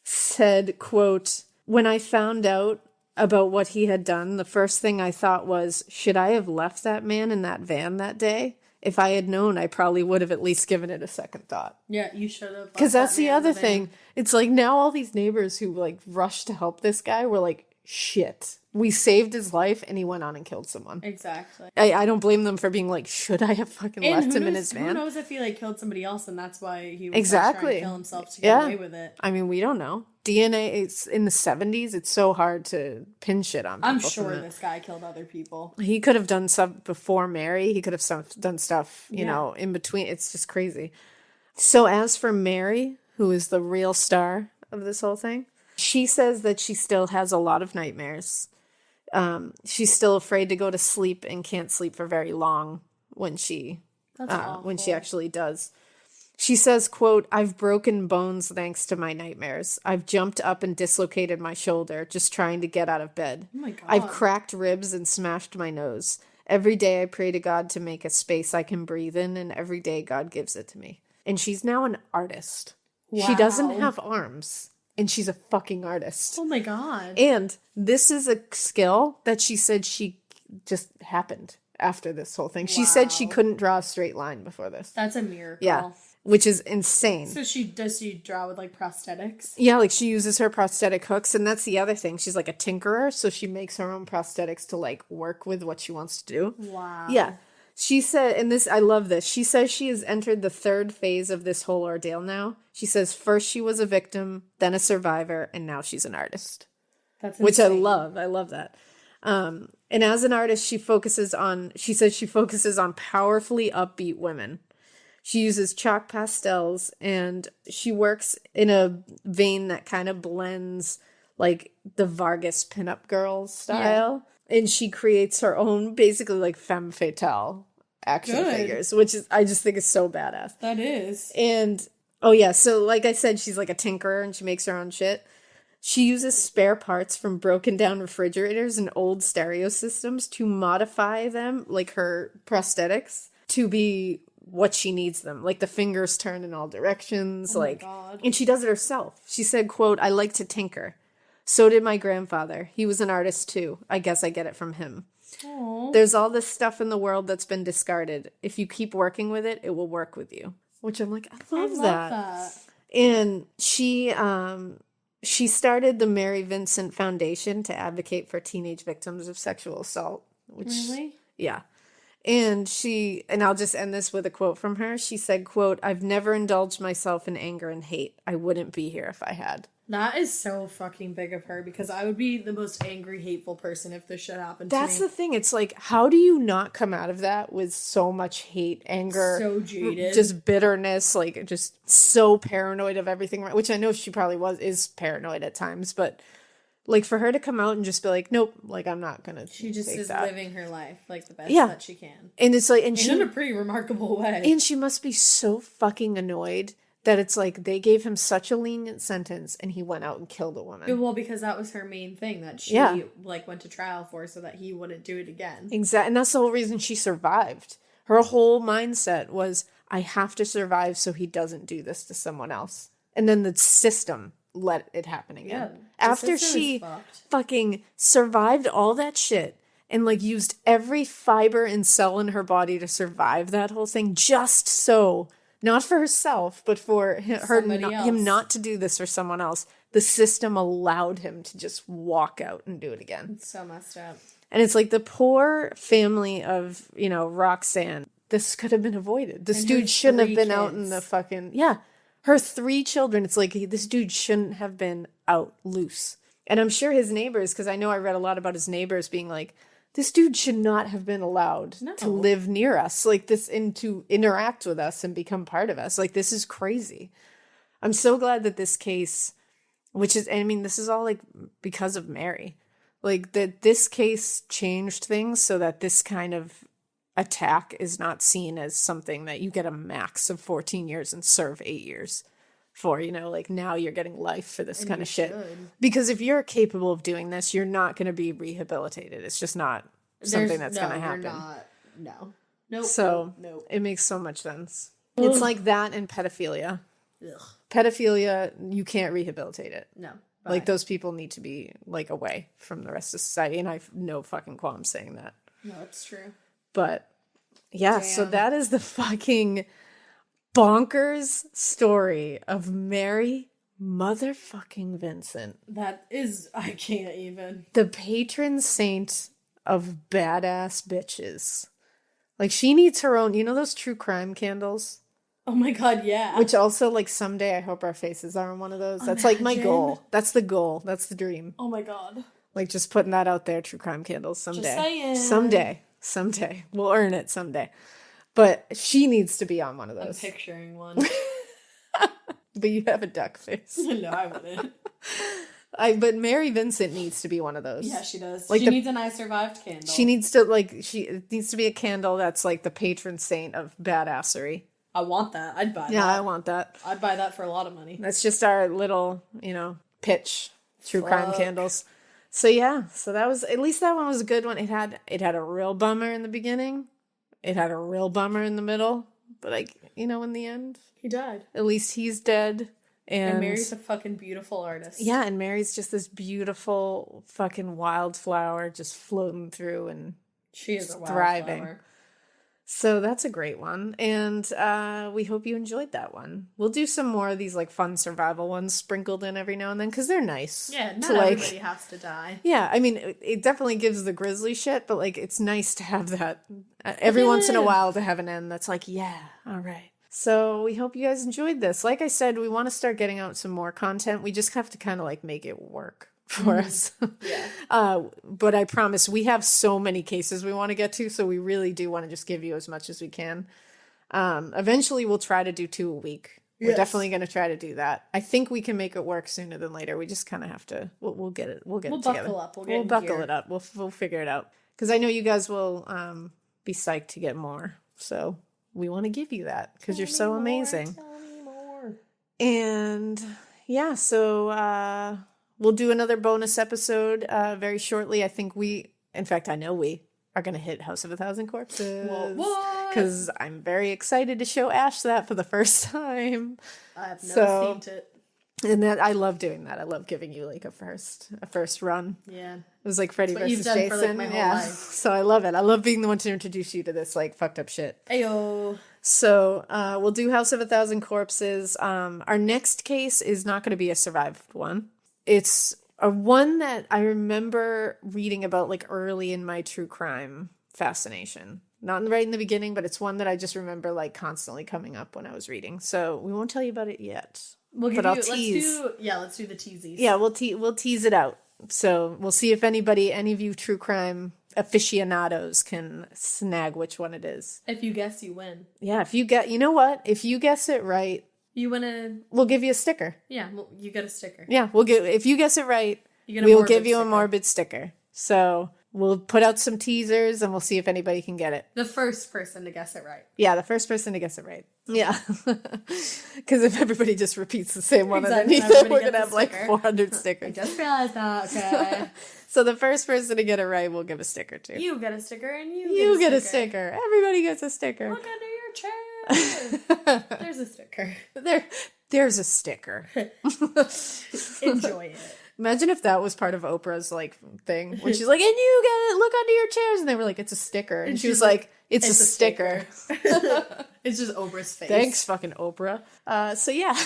S3: said, quote, "When I found out about what he had done, the first thing I thought was, should I have left that man in that van that day? If I had known, I probably would have at least given it a second thought."
S1: Yeah, you should have.
S3: Because that's the other thing. It's like now all these neighbors who like rushed to help this guy were like, shit, we saved his life and he went on and killed someone.
S1: Exactly.
S3: I don't blame them for being like, should I have fucking left him in his van?
S1: Who knows if he like killed somebody else and that's why he was
S3: exactly
S1: trying to kill himself to get away with it.
S3: I mean, we don't know. DNA, it's in the 70s. It's so hard to pin shit on people.
S1: I'm sure this guy killed other people.
S3: He could have done stuff before Mary. He could have done stuff, you know, in between. It's just crazy. So as for Mary, who is the real star of this whole thing, she says that she still has a lot of nightmares. She's still afraid to go to sleep and can't sleep for very long when she actually does. She says, quote, "I've broken bones thanks to my nightmares. I've jumped up and dislocated my shoulder just trying to get out of bed.
S1: Oh my God.
S3: I've cracked ribs and smashed my nose. Every day I pray to God to make a space I can breathe in, and every day God gives it to me." And she's now an artist. Wow. She doesn't have arms, and she's a fucking artist.
S1: Oh my God.
S3: And this is a skill that she said she just happened after this whole thing. Wow. She said she couldn't draw a straight line before this.
S1: That's a miracle.
S3: Yeah. Which is insane.
S1: So does she draw with like prosthetics?
S3: Yeah, like she uses her prosthetic hooks, and that's the other thing. She's like a tinkerer, so she makes her own prosthetics to like work with what she wants to do.
S1: Wow.
S3: Yeah. She said, and this, I love this. She says she has entered the 3rd phase of this whole ordeal now. She says first she was a victim, then a survivor, and now she's an artist.
S1: That's
S3: insane. Which I love. I love that. And as an artist, she says she focuses on powerfully upbeat women. She uses chalk pastels, and she works in a vein that kind of blends like the Vargas pinup girls style. Yeah. And she creates her own basically like femme fatale action figures, which is, I just think is so badass.
S1: That is.
S3: And oh yeah, so like I said, she's like a tinkerer and she makes her own shit. She uses spare parts from broken down refrigerators and old stereo systems to modify them, like her prosthetics, to be what she needs them. Like the fingers turn in all directions.
S1: Oh my God.
S3: And she does it herself. She said, quote, "I like to tinker. So did my grandfather. He was an artist too. I guess I get it from him. Aww. There's all this stuff in the world that's been discarded. If you keep working with it, it will work with you." Which I'm like, I love that. And she started the Mary Vincent Foundation to advocate for teenage victims of sexual assault.
S1: Really?
S3: Yeah. And I'll just end this with a quote from her. She said, quote, "I've never indulged myself in anger and hate. I wouldn't be here if I had."
S1: That is so fucking big of her, because I would be the most angry, hateful person if this shit happened to me.
S3: That's the thing. It's like, how do you not come out of that with so much hate, anger,
S1: so jaded,
S3: just bitterness, like just so paranoid of everything, which I know she probably is paranoid at times, but like for her to come out and just be like, nope, like I'm not gonna.
S1: She just is living her life like the best that she can,
S3: and it's like, and
S1: in a pretty remarkable way.
S3: And she must be so fucking annoyed that it's like they gave him such a lenient sentence and he went out and killed a woman.
S1: Well, because that was her main thing that she like went to trial for, so that he wouldn't do it again.
S3: Exactly, and that's the whole reason she survived. Her whole mindset was, I have to survive so he doesn't do this to someone else. And then the system let it happen again.
S1: Yeah,
S3: After she fucking survived all that shit and like used every fiber and cell in her body to survive that whole thing, just so, not for herself, but for him not to do this for someone else. The system allowed him to just walk out and do it again.
S1: It's so messed up.
S3: And it's like the poor family of, you know, Roxanne. This could have been avoided. This dude shouldn't have been out in the fucking... Yeah. Her 3 children. It's like, this dude shouldn't have been out loose. And I'm sure his neighbors, because I know I read a lot about his neighbors being like, this dude should not have been allowed to live near us. Like this, and to interact with us and become part of us. Like, this is crazy. I'm so glad that this case, which is, I mean, this is all like because of Mary. Like that this case changed things so that this kind of attack is not seen as something that you get a max of 14 years and serve 8 years for, you know, like now you're getting life for this kind of shit. Because if you're capable of doing this, you're not going to be rehabilitated. It's just not something that's going to happen.
S1: Nope.
S3: So it makes so much sense. Ugh. It's like that and pedophilia. Ugh. Pedophilia, you can't rehabilitate it.
S1: No.
S3: Like those people need to be like away from the rest of society. And I have no fucking qualms saying that.
S1: No, it's true.
S3: But yeah, so that is the fucking bonkers story of Mary motherfucking Vincent.
S1: That is, I can't even.
S3: The patron saint of badass bitches. Like she needs her own, you know those true crime candles?
S1: Oh my God, yeah.
S3: Which also, like, someday I hope our faces are on one of those. That's like my goal. That's the goal. That's the dream.
S1: Oh my God.
S3: Like just putting that out there, true crime candles someday.
S1: Just saying.
S3: Someday. We'll earn it someday. But she needs to be on one of those.
S1: I'm picturing one.
S3: But you have a duck face.
S1: No, I wouldn't.
S3: But Mary Vincent needs to be one of those.
S1: Yeah, she does.
S3: Like
S1: she needs an I survived candle.
S3: She needs to, like, it needs to be a candle that's like the patron saint of badassery.
S1: I want that. I'd buy that.
S3: Yeah, I want that.
S1: I'd buy that for a lot of money.
S3: That's just our little, you know, pitch. True crime candles. So yeah, so that was, at least that one was a good one. It had a real bummer in the beginning. It had a real bummer in the middle. But like, you know, in the end,
S1: he died.
S3: At least he's dead.
S1: And Mary's a fucking beautiful artist.
S3: Yeah, and Mary's just this beautiful fucking wildflower just floating through and
S1: she is a
S3: thriving.
S1: Wildflower.
S3: So that's a great one. And we hope you enjoyed that one. We'll do some more of these like fun survival ones sprinkled in every now and then because they're nice.
S1: Yeah, not everybody has to die.
S3: Yeah, I mean, it definitely gives the grisly shit, but like it's nice to have that every once in a while to have an end that's like, yeah, all right. So we hope you guys enjoyed this. Like I said, we want to start getting out some more content. We just have to kind of like make it work for us. Yeah. But I promise we have so many cases we want to get to, so we really do want to just give you as much as we can. Eventually we'll try to do 2 a week. We're definitely going to try to do that. I think we can make it work sooner than later. We just kind of have to, we'll get it. We'll get it together.
S1: Buckle up.
S3: We'll buckle it up. We'll figure it out. Because I know you guys will be psyched to get more. So we want to give you that because you're so amazing.
S1: Tell me more.
S3: And yeah, so we'll do another bonus episode very shortly. I think I know we are going to hit House of 1,000 Corpses. Because I'm very excited to show Ash that for the first time.
S1: I've never seen it.
S3: And that I love doing that. I love giving you like a first run.
S1: Yeah.
S3: It was like Freddy versus
S1: you've done
S3: Jason.
S1: for, like, my whole life.
S3: So I love it. I love being the one to introduce you to this like fucked up shit.
S1: Ayo.
S3: So we'll do House of 1,000 Corpses. Our next case is not going to be a survived one. It's a one that I remember reading about like early in my true crime fascination. Not right in the beginning, but it's one that I just remember like constantly coming up when I was reading. So we won't tell you about it yet. Let's do the teasies. Yeah, we'll tease it out. So we'll see if any of you true crime aficionados can snag which one it is.
S1: If you guess, you win.
S3: Yeah, you know what? If you guess it right, we'll give you a sticker.
S1: Yeah, you get a sticker.
S3: Yeah, if you guess it right, we'll give you a morbid sticker. So we'll put out some teasers and we'll see if anybody can get it.
S1: The first person to guess it right.
S3: Yeah, the first person to guess it right. Yeah. Because if everybody just repeats the same one underneath it, we're going to have like 400 stickers.
S1: I just realized that. Okay.
S3: So the first person to get it right, we'll give a sticker to.
S1: You get a sticker and
S3: you get a sticker. Everybody gets a sticker.
S1: Look under your chair. There's a sticker.
S3: There's a sticker.
S1: Enjoy it.
S3: Imagine if that was part of Oprah's like thing when she's like, and you get it, look under your chairs, and they were like, it's a sticker, and she was like, it's a sticker.
S1: It's just Oprah's face.
S3: Thanks, fucking Oprah. So yeah.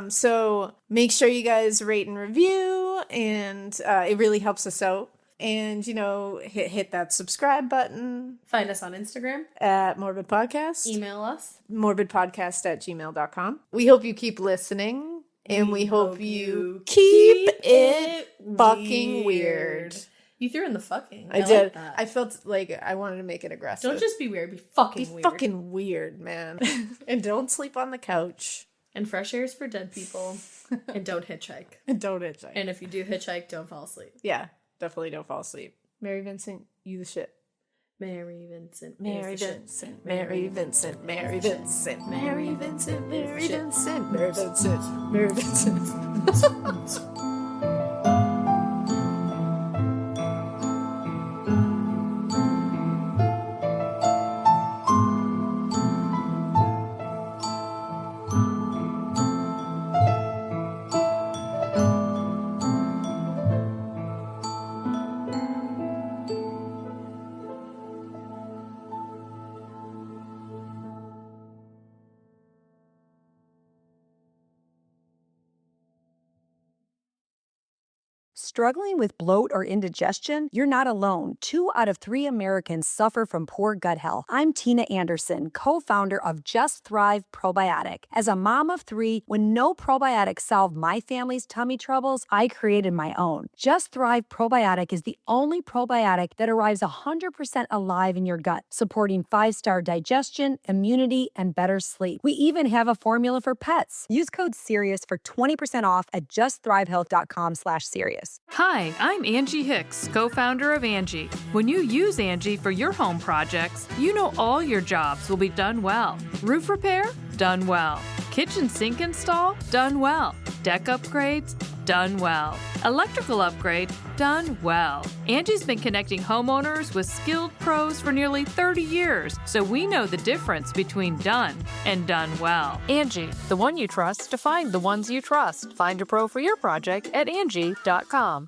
S3: So make sure you guys rate and review, and it really helps us out. And, you know, hit that subscribe button.
S1: Find us on Instagram
S3: at Morbid Podcast.
S1: Email us.
S3: morbidpodcast@gmail.com. We hope you keep listening, and we hope you keep it fucking weird.
S1: You threw in the fucking.
S3: I did. Like that. I felt like I wanted to make it aggressive.
S1: Don't just be weird. Be fucking weird.
S3: Be fucking weird, man. And don't sleep on the couch.
S1: And fresh air is for dead people. And don't hitchhike.
S3: And don't hitchhike.
S1: And if you do hitchhike, don't fall asleep.
S3: Yeah. Definitely don't fall asleep. Mary Vincent, you the shit.
S1: Mary Vincent.
S3: Mary Vincent. Mary Vincent. Mary Vincent. Mary Vincent. Mary Vincent. Mary Vincent. Mary Vincent.
S6: Struggling with bloat or indigestion? You're not alone. 2 out of 3 Americans suffer from poor gut health. I'm Tina Anderson, co-founder of Just Thrive Probiotic. As a mom of 3, when no probiotic solved my family's tummy troubles, I created my own. Just Thrive Probiotic is the only probiotic that arrives 100% alive in your gut, supporting 5-star digestion, immunity, and better sleep. We even have a formula for pets. Use code SIRIUS for 20% off at justthrivehealth.com/serious.
S7: Hi, I'm Angie Hicks, co-founder of Angie. When you use Angie for your home projects, you know all your jobs will be done well. Roof repair? Done well. Kitchen sink install? Done well. Deck upgrades? Done well. Electrical upgrade? Done well. Angie's been connecting homeowners with skilled pros for nearly 30 years, so we know the difference between done and done well. Angie, the one you trust to find the ones you trust. Find a pro for your project at Angie.com.